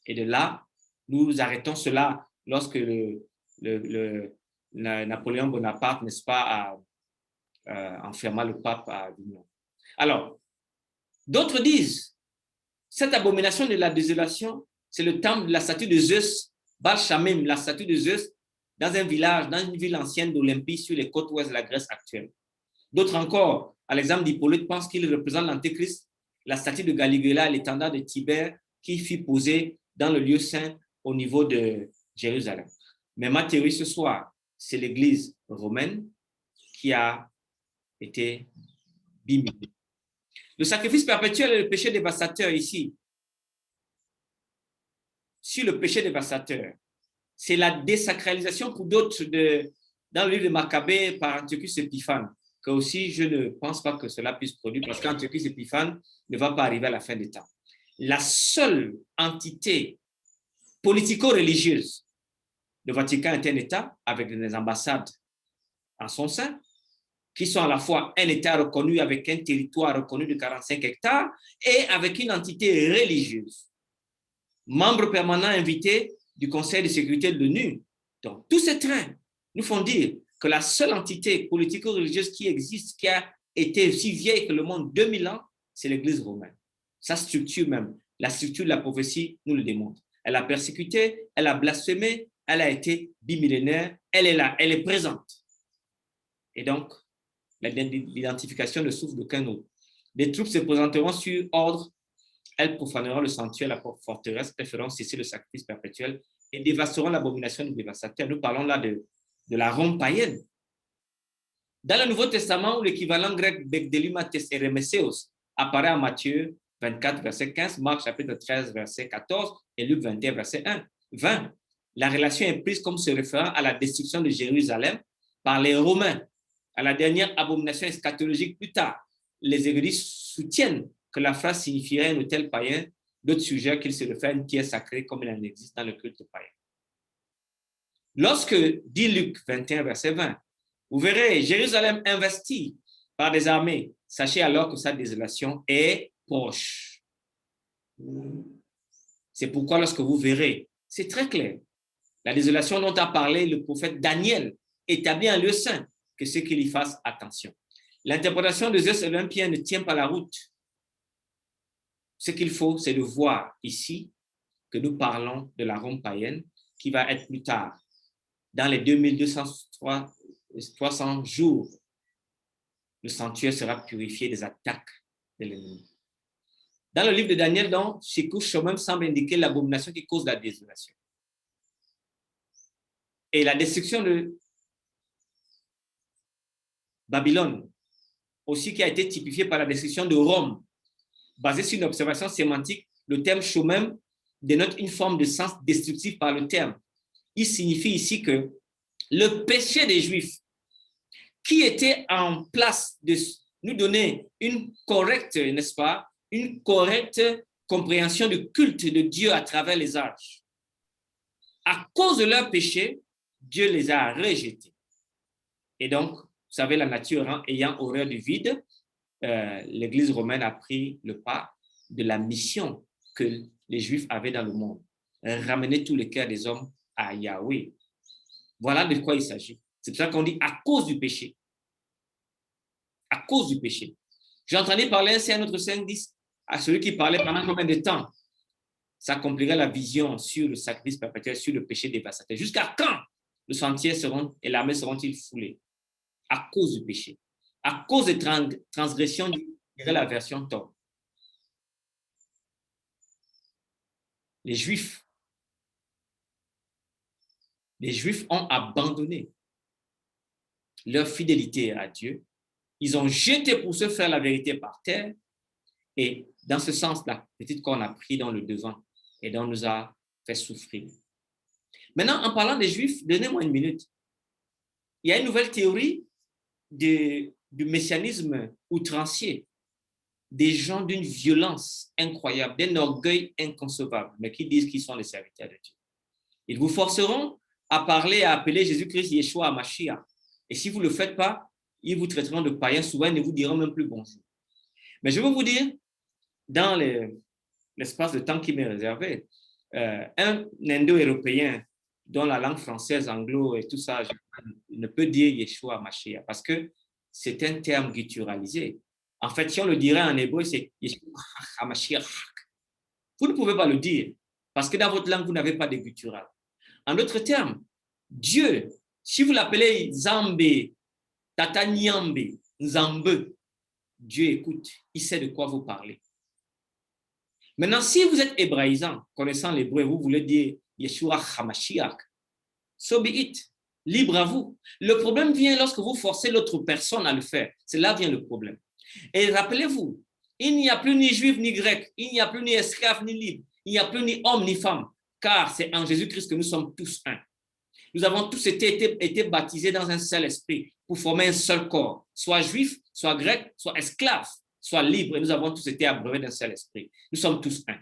Et de là, nous arrêtons cela lorsque Napoléon Bonaparte, n'est-ce pas, enferma le pape à Avignon. Alors, d'autres disent, cette abomination de la désolation, c'est le temple de la statue de Zeus, Baal Shamim, la statue de Zeus, dans un village, dans une ville ancienne d'Olympie, sur les côtes ouest de la Grèce actuelle. D'autres encore, à l'exemple d'Hippolyte, pensent qu'il représente l'Antéchrist, la statue de Caligula, l'étendard de Tibère, qui fut posée dans le lieu saint au niveau de Jérusalem. Mais ma théorie ce soir, c'est l'Église romaine qui a été bimée. Le sacrifice perpétuel et le péché dévastateur ici. Sur le péché dévastateur, c'est la désacralisation pour d'autres dans le livre de Maccabée par Antiochus Épiphane, que aussi je ne pense pas que cela puisse produire parce qu'Antiochus Épiphane ne va pas arriver à la fin des temps. La seule entité politico-religieuse, le Vatican est un État avec des ambassades en son sein, qui sont à la fois un État reconnu avec un territoire reconnu de 45 hectares et avec une entité religieuse. Membre permanent invité du Conseil de sécurité de l'ONU. Donc, tous ces trains nous font dire que la seule entité politico-religieuse qui existe, qui a été aussi vieille que le monde, 2000 ans, c'est l'Église romaine. Sa structure même, la structure de la prophétie nous le démontre. Elle a persécuté, elle a blasphémé, elle a été bimillénaire, elle est là, elle est présente. Et donc, l'identification ne souffre d'aucun autre. Les troupes se présenteront sur ordre, elles profaneront le sanctuaire, la forteresse, elles feront cesser le sacrifice perpétuel et dévasteront l'abomination du dévastateur. Nous parlons là de la Rome païenne. Dans le Nouveau Testament, où l'équivalent grec Begdélumates et Remeseos apparaît en Matthieu 24, verset 15, Marc chapitre 13, verset 14 et Luc 21, verset 20, la relation est prise comme se référant à la destruction de Jérusalem par les Romains, à la dernière abomination eschatologique plus tard. Les érudits soutiennent que la phrase signifierait un autel païen. D'autres suggèrent qu'il se réfère à une pierre sacrée comme il en existe dans le culte païen. Lorsque, dit Luc 21, verset 20, vous verrez Jérusalem investie par des armées, sachez alors que sa désolation est proche. C'est pourquoi lorsque vous verrez, c'est très clair, la désolation dont a parlé le prophète Daniel établit un lieu saint, que ceux qui y fassent attention. L'interprétation de Zeus olympien ne tient pas la route. Ce qu'il faut, c'est de voir ici que nous parlons de la Rome païenne qui va être plus tard. Dans les 2200-300 jours, le sanctuaire sera purifié des attaques de l'ennemi. Dans le livre de Daniel, donc, Shekush Shomem semble indiquer l'abomination qui cause la désolation. Et la destruction de Babylone, aussi qui a été typifiée par la destruction de Rome basé sur une observation sémantique, le terme shamem dénote une forme de sens destructif par le terme. Il signifie ici que le péché des Juifs, qui était en place de nous donner une correcte, n'est-ce pas, une correcte compréhension du culte de Dieu à travers les âges. À cause de leur péché, Dieu les a rejetés. Et donc, vous savez, la nature ayant horreur du vide, l'Église romaine a pris le pas de la mission que les Juifs avaient dans le monde. Ramener tous les cœurs des hommes à Yahweh. Voilà de quoi il s'agit. C'est pour ça qu'on dit à cause du péché. À cause du péché. J'ai entendu parler ainsi à notre 5-10 à celui qui parlait pendant combien de temps ça accomplirait la vision sur le sacrifice perpétuel, sur le péché dévastateur. Jusqu'à quand le sentier et l'armée seront-ils foulés? À cause du péché. À cause des transgressions de la version Torah. Les Juifs ont abandonné leur fidélité à Dieu. Ils ont jeté pour se faire la vérité par terre. Et dans ce sens, la petite qu'on a pris dans le devant et dont nous a fait souffrir. Maintenant, en parlant des Juifs, donnez-moi une minute. Il y a une nouvelle théorie du messianisme outrancier, des gens d'une violence incroyable, d'un orgueil inconcevable, mais qui disent qu'ils sont les serviteurs de Dieu. Ils vous forceront à parler, à appeler Jésus-Christ Yeshua Mashiach. Et si vous ne le faites pas, ils vous traiteront de païens, souvent ils ne vous diront même plus bonjour. Mais je veux vous dire, dans l'espace de temps qui m'est réservé, un Indo-Européen dont la langue française, anglo et tout ça, ne peut dire Yeshua Mashiach parce que c'est un terme gutturalisé. En fait, si on le dirait en hébreu, c'est Yeshua Mashiach. Vous ne pouvez pas le dire parce que dans votre langue, vous n'avez pas de guttural. En d'autres termes, Dieu, si vous l'appelez Zambé, Tata Nyambe, Nzambe, Dieu écoute, il sait de quoi vous parlez. Maintenant, si vous êtes hébraïsant, connaissant l'hébreu, vous voulez dire Yeshua HaMashiach, so be it, libre à vous. Le problème vient lorsque vous forcez l'autre personne à le faire. C'est là vient le problème. Et rappelez-vous, il n'y a plus ni juif ni grec, il n'y a plus ni esclave ni libre, il n'y a plus ni homme ni femme, car c'est en Jésus-Christ que nous sommes tous un. Nous avons tous été baptisés dans un seul esprit pour former un seul corps, soit juif, soit grec, soit esclave, soit libre. Et nous avons tous été abreuvés d'un seul esprit. Nous sommes tous un.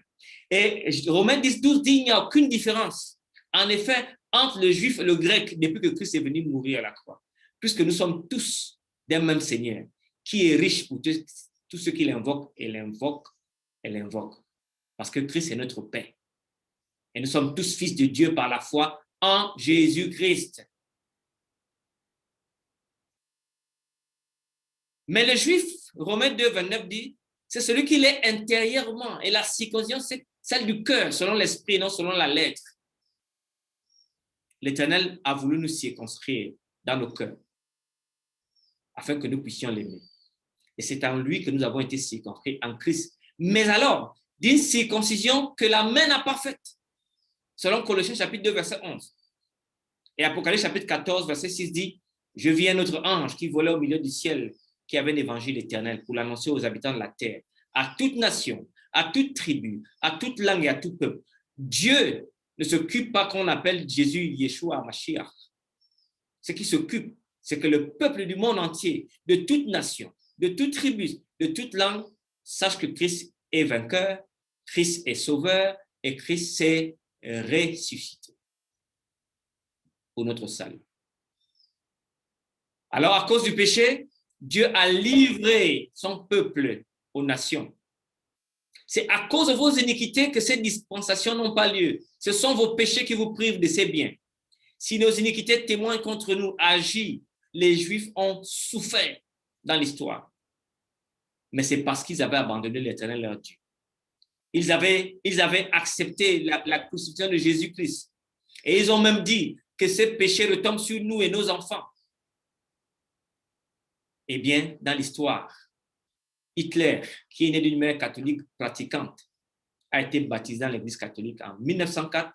Et Romains 10-12 dit qu'il n'y a aucune différence. En effet, entre le juif et le grec, depuis que Christ est venu mourir à la croix, puisque nous sommes tous d'un même Seigneur, qui est riche pour tous ceux qui l'invoquent et l'invoquent. Parce que Christ est notre Père. Et nous sommes tous fils de Dieu par la foi en Jésus-Christ. Mais le juif, Romains 2, 29 dit, c'est celui qui l'est intérieurement. Et la circoncision, c'est celle du cœur, selon l'esprit, non selon la lettre. L'Éternel a voulu nous circonscrire dans nos cœurs, afin que nous puissions l'aimer. Et c'est en lui que nous avons été circonscrits en Christ. Mais alors, d'une circoncision que la main n'a pas faite, selon Colossiens chapitre 2, verset 11. Et Apocalypse chapitre 14, verset 6 dit, je vis un autre ange qui volait au milieu du ciel, qui avait l'évangile éternel pour l'annoncer aux habitants de la terre, à toute nation, à toute tribu, à toute langue et à tout peuple. Dieu ne s'occupe pas qu'on appelle Jésus Yeshua Mashiach. Ce qui s'occupe, c'est que le peuple du monde entier, de toute nation, de toute tribu, de toute langue, sache que Christ est vainqueur, Christ est sauveur et Christ s'est ressuscité pour notre salut. Alors, à cause du péché, Dieu a livré son peuple aux nations. C'est à cause de vos iniquités que ces dispensations n'ont pas lieu. Ce sont vos péchés qui vous privent de ces biens. Si nos iniquités témoignent contre nous, agissent, les Juifs ont souffert dans l'histoire. Mais c'est parce qu'ils avaient abandonné l'Éternel leur Dieu. Ils avaient accepté la crucifixion de Jésus-Christ. Et ils ont même dit que ces péchés retombent sur nous et nos enfants. Eh bien, dans l'histoire, Hitler, qui est né d'une mère catholique pratiquante, a été baptisé dans l'Église catholique en 1904.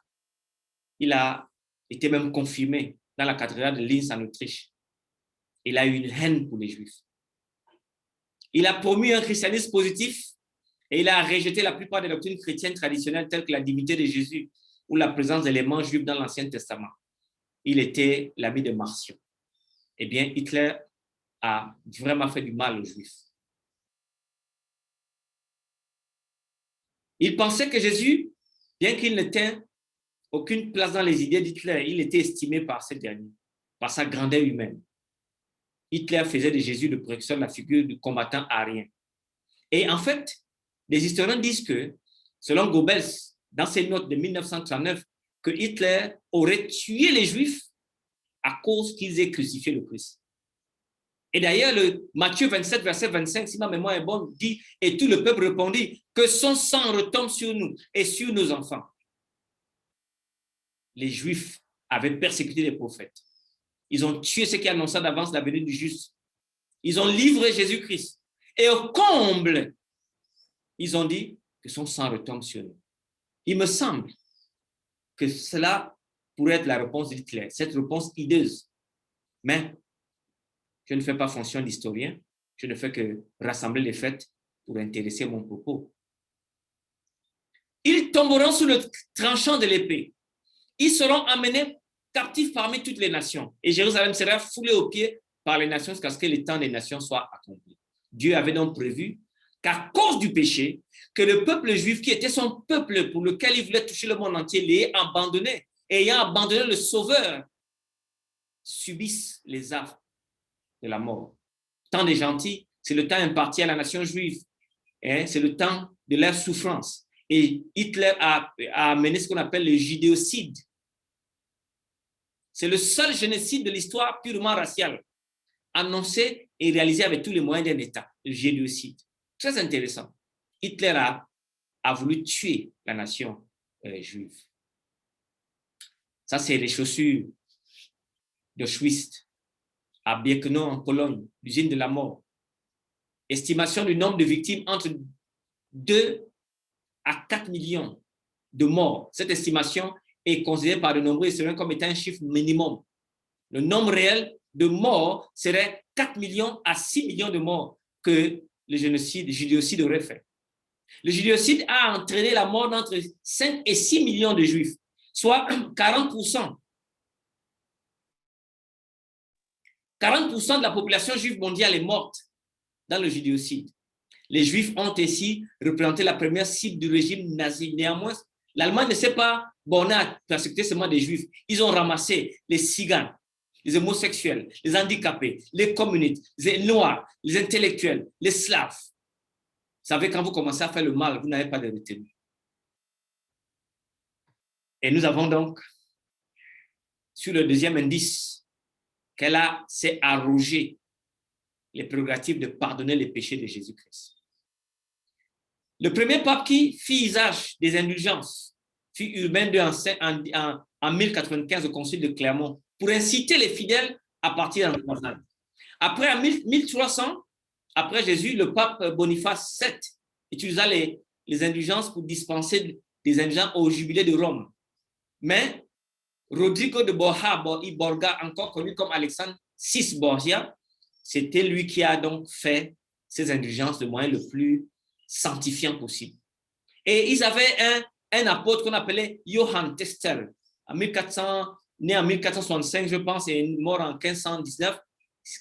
Il a été même confirmé dans la cathédrale de Linz en Autriche. Il a eu une haine pour les Juifs. Il a promu un christianisme positif Et il a rejeté la plupart des doctrines chrétiennes traditionnelles telles que la divinité de Jésus ou la présence d'éléments juifs dans l'Ancien Testament. Il était l'ami de Marcion. Eh bien, Hitler a vraiment fait du mal aux Juifs. Il pensait que Jésus, bien qu'il ne tint aucune place dans les idées d'Hitler, il était estimé par ces derniers, par sa grandeur humaine. Hitler faisait de Jésus le précurseur de la figure du combattant arien. Et en fait, les historiens disent que, selon Goebbels, dans ses notes de 1939, que Hitler aurait tué les Juifs à cause qu'ils aient crucifié le Christ. Et d'ailleurs, Matthieu 27, verset 25, si ma mémoire est bonne, dit « Et tout le peuple répondit, que son sang retombe sur nous et sur nos enfants. » Les Juifs avaient persécuté les prophètes. Ils ont tué ceux qui annonçaient d'avance la venue du juste. Ils ont livré Jésus-Christ. Et au comble, ils ont dit que son sang retombe sur nous. Il me semble que cela pourrait être la réponse d'Hitler, cette réponse hideuse. Mais je ne fais pas fonction d'historien, je ne fais que rassembler les faits pour intéresser mon propos. Ils tomberont sous le tranchant de l'épée. Ils seront amenés captifs parmi toutes les nations. Et Jérusalem sera foulée aux pieds par les nations jusqu'à ce que le temps des nations soit accompli. Dieu avait donc prévu qu'à cause du péché, que le peuple juif, qui était son peuple pour lequel il voulait toucher le monde entier, l'ait abandonné. Et ayant abandonné le Sauveur, subissent les affres de la mort. Temps des gentils, c'est le temps imparti à la nation juive. C'est le temps de leur souffrance. Et Hitler a amené ce qu'on appelle le judéocide. C'est le seul génocide de l'histoire purement raciale, annoncé et réalisé avec tous les moyens d'un État, le génocide. Très intéressant. Hitler a voulu tuer la nation juive. Ça, c'est les chaussures d'Auschwitz, à Birkenau en Pologne, l'usine de la mort. Estimation du nombre de victimes entre 2 à 4 millions de morts. Cette estimation est considérée par de nombreux historiens comme étant un chiffre minimum. Le nombre réel de morts serait 4 millions à 6 millions de morts que le judéocide aurait fait. Le judéocide a entraîné la mort d'entre 5 et 6 millions de juifs, soit 40%. 40% de la population juive mondiale est morte dans le judéocide. Les Juifs ont ainsi représenté la première cible du régime nazi. Néanmoins, l'Allemagne ne s'est pas bornée à persécuter seulement des Juifs. Ils ont ramassé les Tziganes, les homosexuels, les handicapés, les communistes, les Noirs, les intellectuels, les Slaves. Vous savez, quand vous commencez à faire le mal, vous n'avez pas de retenue. Et nous avons donc, sur le deuxième indice, qu'elle s'est arrogée les prérogatives de pardonner les péchés de Jésus-Christ. Le premier pape qui fit usage des indulgences fut Urbain II en 1095 au concile de Clermont pour inciter les fidèles à partir en croisade. Après, en 1300, après Jésus, le pape Boniface VII utilisa les indulgences pour dispenser des indulgences au jubilé de Rome. Mais Rodrigo de Borja y Borga, encore connu comme Alexandre VI Borgia, c'était lui qui a donc fait ces indulgences de moyen le plus sanctifiant possible. Et ils avaient un apôtre qu'on appelait Johann Testel, né en 1465, je pense, et mort en 1519,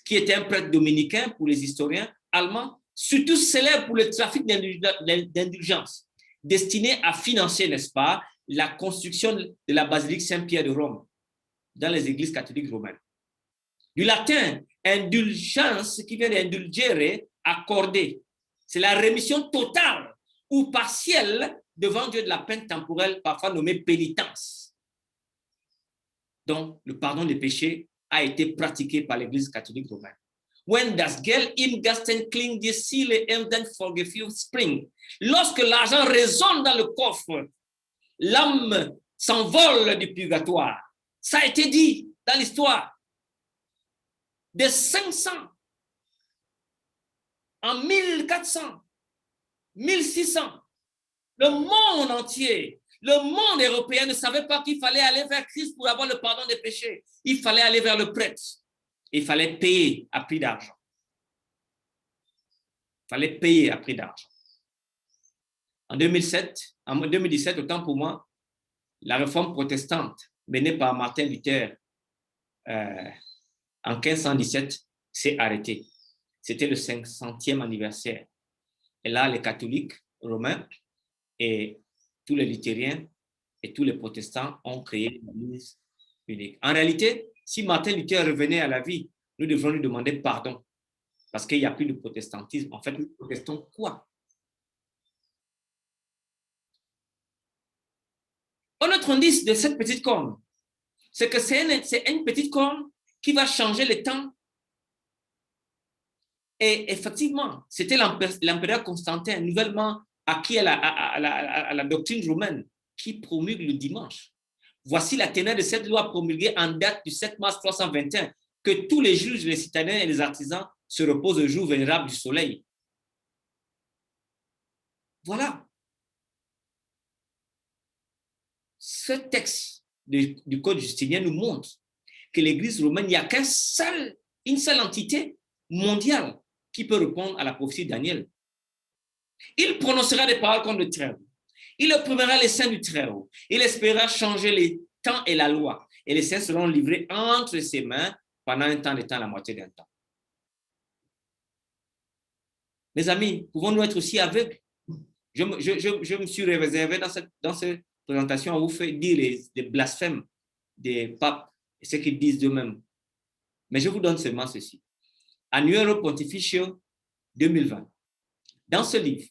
qui était un prêtre dominicain pour les historiens allemands, surtout célèbre pour le trafic d'indulgences, destiné à financer, n'est-ce pas, la construction de la basilique Saint-Pierre de Rome dans les églises catholiques romaines. Du latin, indulgence, qui vient d'indulgere, accorder. C'est la rémission totale ou partielle devant Dieu de la peine temporelle, parfois nommée pénitence. Donc, le pardon des péchés a été pratiqué par l'Église catholique romaine. When das Geld im Gasten klingt, die Seele emden Vergefühl springt. Lorsque l'argent résonne dans le coffre, l'âme s'envole du purgatoire. Ça a été dit dans l'histoire. De 500 en 1400, 1600, le monde entier, le monde européen ne savait pas qu'il fallait aller vers Christ pour avoir le pardon des péchés. Il fallait aller vers le prêtre. Il fallait payer à prix d'argent. Il fallait payer à prix d'argent. En 2017, autant pour moi, la réforme protestante menée par Martin Luther en 1517 s'est arrêtée. C'était le 500e anniversaire. Et là, les catholiques romains et tous les luthériens et tous les protestants ont créé l'Église unique. En réalité, si Martin Luther revenait à la vie, nous devrions lui demander pardon parce qu'il n'y a plus de protestantisme. En fait, nous protestons quoi? Un autre indice de cette petite corne, c'est que c'est une petite corne qui va changer le temps. Et effectivement, c'était l'empereur Constantin, nouvellement acquis à la doctrine romaine, qui promulgue le dimanche. Voici la teneur de cette loi promulguée en date du 7 mars 321, que tous les juges, les citadins et les artisans se reposent au jour vénérable du soleil. Voilà. Ce texte du Code justinien nous montre que l'Église romaine, il n'y a une seule entité mondiale qui peut répondre à la prophétie de Daniel. Il prononcera des paroles contre le Très-Haut. Il opprimera les saints du Très-Haut. Il espérera changer les temps et la loi. Et les saints seront livrés entre ses mains pendant un temps, la moitié d'un temps. Mes amis, pouvons-nous être aussi aveugles? Je me suis réservé dans cette présentation à vous faire dire les blasphèmes des papes et ce qu'ils disent d'eux-mêmes. Mais je vous donne seulement ceci. Annuario Pontificio 2020. Dans ce livre,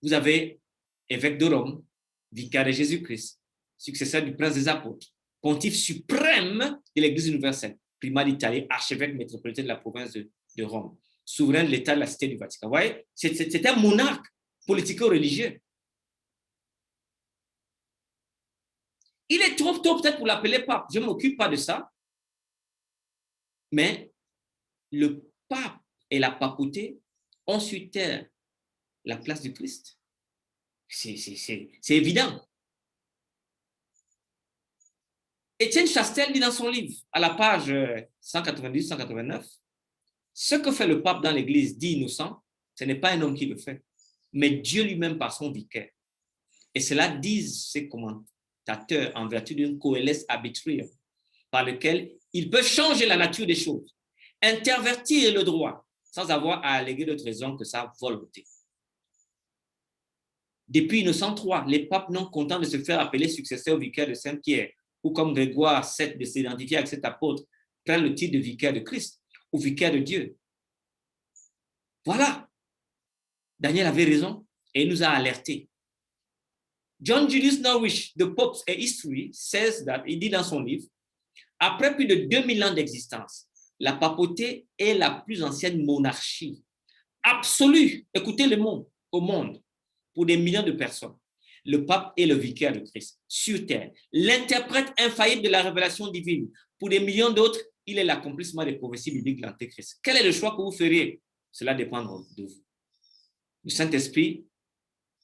vous avez évêque de Rome, vicaire de Jésus-Christ, successeur du prince des apôtres, pontife suprême de l'Église universelle, primat d'Italie, archevêque métropolitain de la province de Rome, souverain de l'État de la Cité du Vatican. Vous voyez, c'est un monarque politico-religieux. Il est trop tôt peut-être pour l'appeler pape. Je ne m'occupe pas de ça. Mais le pape et la papauté ont su taire la place du Christ. C'est évident. Étienne Chastel dit dans son livre, à la page 190-189, ce que fait le pape dans l'Église dit innocent, ce n'est pas un homme qui le fait, mais Dieu lui-même par son vicaire. Et cela disent ses commentateurs en vertu d'une coélesse arbitraire par lequel il peut changer la nature des choses, intervertir le droit sans avoir à alléguer d'autre raison que sa volonté. Depuis Innocent III, les papes non contents de se faire appeler successeur vicaire de Saint-Pierre, ou comme Grégoire VII de s'identifier avec cet apôtre, prennent le titre de vicaire de Christ ou vicaire de Dieu. Voilà. Daniel avait raison et il nous a alertés. John Julius Norwich, The Popes and History, says that, il dit dans son livre, après plus de 2000 ans d'existence, la papauté est la plus ancienne monarchie absolue, écoutez le mot, au monde, pour des millions de personnes. Le pape est le vicaire de Christ sur terre, l'interprète infaillible de la révélation divine. Pour des millions d'autres, il est l'accomplissement des prophéties bibliques de l'Antéchrist. Quel est le choix que vous feriez? Cela dépend de vous. Le Saint-Esprit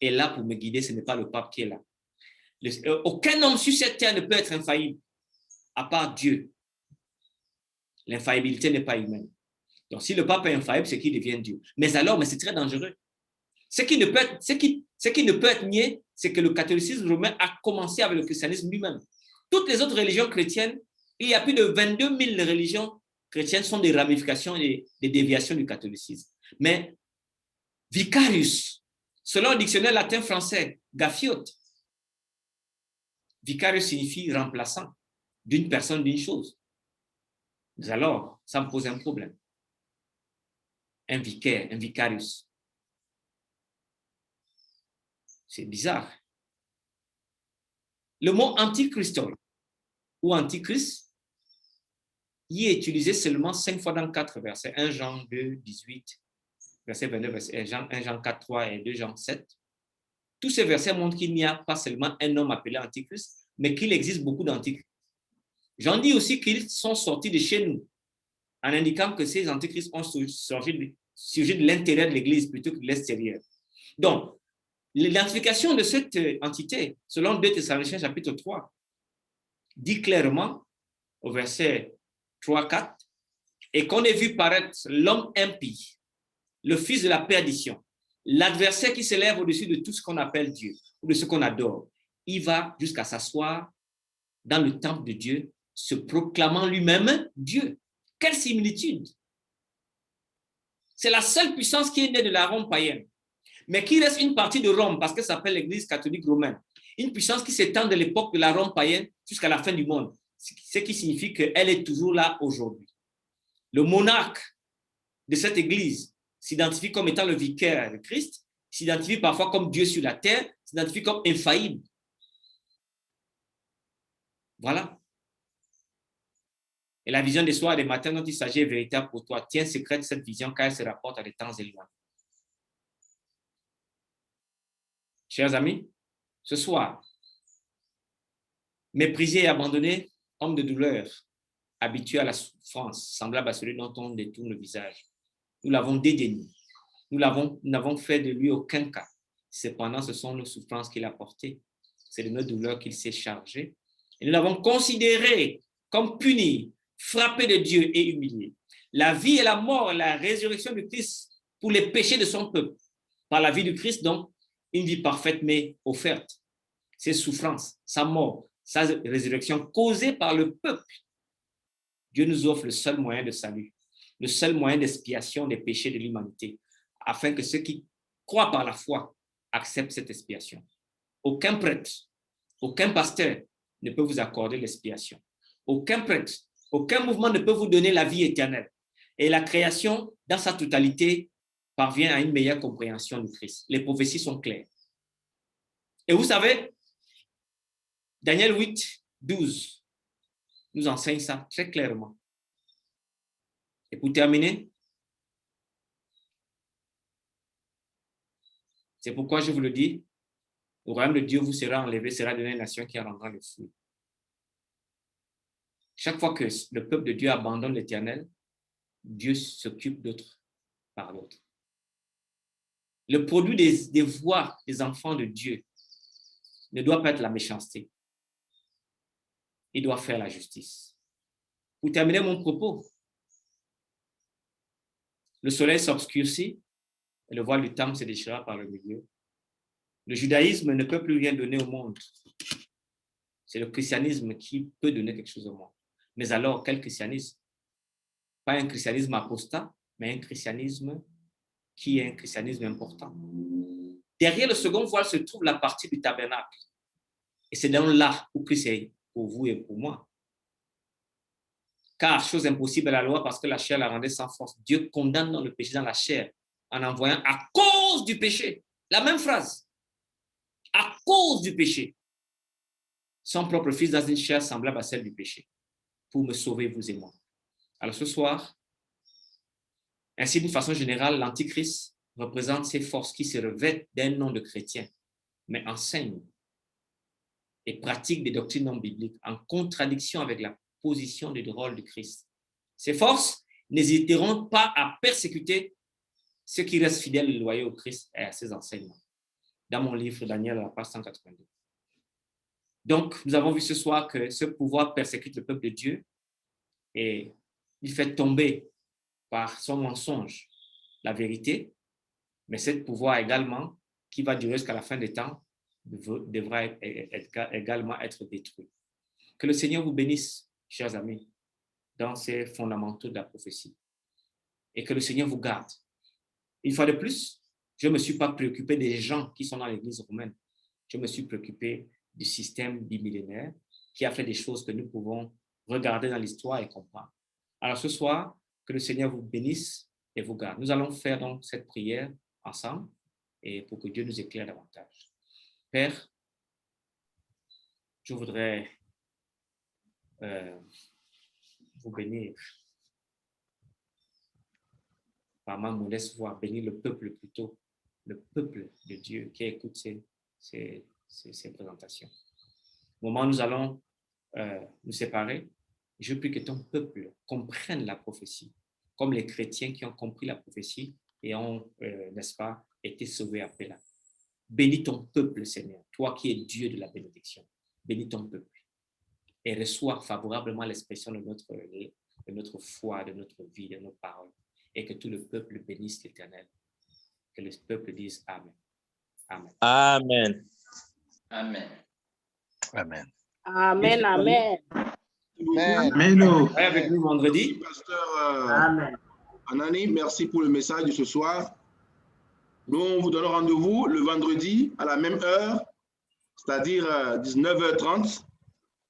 est là pour me guider, ce n'est pas le pape qui est là. Aucun homme sur cette terre ne peut être infaillible, à part Dieu. L'infaillibilité n'est pas humaine. Donc, si le pape est infaillible, c'est qu'il devient Dieu. Mais c'est très dangereux. Ce qui ne peut être nié, c'est que le catholicisme romain a commencé avec le christianisme lui-même. Toutes les autres religions chrétiennes, il y a plus de 22 000 religions chrétiennes sont des ramifications et des déviations du catholicisme. Mais vicarius, selon le dictionnaire latin-français, gafiot, vicarius signifie remplaçant d'une personne, d'une chose. Mais alors, ça me pose un problème. Un vicaire, un vicarius. C'est bizarre. Le mot antichristoi ou antichrist y est utilisé seulement 5 fois dans 4 versets. 1 Jean 2, 18, verset 22, verset 1 Jean 4, 3 et 2 Jean 7. Tous ces versets montrent qu'il n'y a pas seulement un homme appelé antichrist, mais qu'il existe beaucoup d'antichrists. Jean dit aussi qu'ils sont sortis de chez nous, en indiquant que ces antichrists ont surgi de l'intérieur de l'Église plutôt que de l'extérieur. Donc, l'identification de cette entité, selon 2 Thessaloniciens chapitre 3, dit clairement au verset 3-4, et qu'on ait vu paraître l'homme impie, le fils de la perdition, l'adversaire qui s'élève au-dessus de tout ce qu'on appelle Dieu, ou de ce qu'on adore. Il va jusqu'à s'asseoir dans le temple de Dieu, se proclamant lui-même Dieu. Quelle similitude! C'est la seule puissance qui est née de la Rome païenne, mais qui reste une partie de Rome, parce qu'elle s'appelle l'Église catholique romaine. Une puissance qui s'étend de l'époque de la Rome païenne jusqu'à la fin du monde, ce qui signifie qu'elle est toujours là aujourd'hui. Le monarque de cette Église s'identifie comme étant le vicaire de Christ, s'identifie parfois comme Dieu sur la terre, s'identifie comme infaillible. Voilà. Et la vision des soirs et des matins dont il s'agit est véritable pour toi. Tiens secrète cette vision car elle se rapporte à des temps éloignés. Chers amis, ce soir, méprisé et abandonné, homme de douleur, habitué à la souffrance, semblable à celui dont on détourne le visage. Nous l'avons dédaigné. Nous n'avons fait de lui aucun cas. Cependant, ce sont nos souffrances qu'il a portées. C'est de nos douleurs qu'il s'est chargé. Et nous l'avons considéré comme puni, frappé de Dieu et humilié. La vie et la mort, la résurrection du Christ pour les péchés de son peuple. Par la vie du Christ, donc, une vie parfaite mais offerte. Ses souffrances, sa mort, sa résurrection causée par le peuple. Dieu nous offre le seul moyen de salut, le seul moyen d'expiation des péchés de l'humanité, afin que ceux qui croient par la foi acceptent cette expiation. Aucun prêtre, aucun pasteur ne peut vous accorder l'expiation. Aucun prêtre, aucun mouvement ne peut vous donner la vie éternelle. Et la création, dans sa totalité, parvient à une meilleure compréhension du Christ. Les prophéties sont claires. Et vous savez, Daniel 8, 12 nous enseigne ça très clairement. Et pour terminer, c'est pourquoi je vous le dis, le royaume de Dieu vous sera enlevé, sera donné à une nation qui en rendra le fruit. Chaque fois que le peuple de Dieu abandonne l'Éternel, Dieu s'occupe d'autres par l'autre. Le produit des voix des enfants de Dieu ne doit pas être la méchanceté. Il doit faire la justice. Pour terminer mon propos, le soleil s'obscurcit et le voile du temple se déchira par le milieu. Le judaïsme ne peut plus rien donner au monde. C'est le christianisme qui peut donner quelque chose au monde. Mais alors, quel christianisme? Pas un christianisme apostat, mais un christianisme qui est un christianisme important. Derrière le second voile se trouve la partie du tabernacle. Et c'est dans là où Christ est pour vous et pour moi. Car, chose impossible à la loi, parce que la chair la rendait sans force. Dieu condamne dans le péché dans la chair, en envoyant à cause du péché. La même phrase. À cause du péché. Son propre fils dans une chair semblable à celle du péché. Pour me sauver, vous et moi. Alors ce soir, ainsi d'une façon générale, l'Antichrist représente ces forces qui se revêtent d'un nom de chrétien, mais enseignent et pratiquent des doctrines non bibliques en contradiction avec la position du rôle du Christ. Ces forces n'hésiteront pas à persécuter ceux qui restent fidèles et loyaux au Christ et à ses enseignements. Dans mon livre, Daniel, à la page 182. Donc, nous avons vu ce soir que ce pouvoir persécute le peuple de Dieu et il fait tomber par son mensonge la vérité, mais ce pouvoir également, qui va durer jusqu'à la fin des temps, devra également être détruit. Que le Seigneur vous bénisse, chers amis, dans ces fondamentaux de la prophétie. Et que le Seigneur vous garde. Une fois de plus, je ne me suis pas préoccupé des gens qui sont dans l'Église romaine. Je me suis préoccupé du système bimillénaire qui a fait des choses que nous pouvons regarder dans l'histoire et comprendre. Alors ce soir, que le Seigneur vous bénisse et vous garde. Nous allons faire donc cette prière ensemble et pour que Dieu nous éclaire davantage. Père, je voudrais vous bénir par ma modeste voix, bénir le peuple plutôt, le peuple de Dieu qui écoute ces présentations. Au moment où nous allons nous séparer, je prie que ton peuple comprenne la prophétie, comme les chrétiens qui ont compris la prophétie et ont, n'est-ce pas, été sauvés après là. Bénis ton peuple, Seigneur, toi qui es Dieu de la bénédiction. Bénis ton peuple et reçois favorablement l'expression de notre foi, de notre vie, de nos paroles. et que tout le peuple bénisse l'Éternel. Que le peuple dise Amen. Amen. Amen. Amen. Amen. Amen, amen. Amen. Ouais, avec nous vendredi. Pasteur Amen. Anani, merci pour le message de ce soir. Nous, on vous donne rendez-vous le vendredi à la même heure, c'est-à-dire 19h30,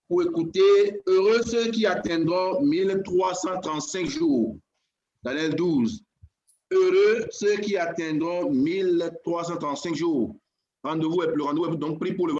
pour écouter « Heureux ceux qui atteindront 1335 jours ». Daniel 12. Heureux ceux qui atteindront 1335 jours. Rendez-vous est donc pris pour le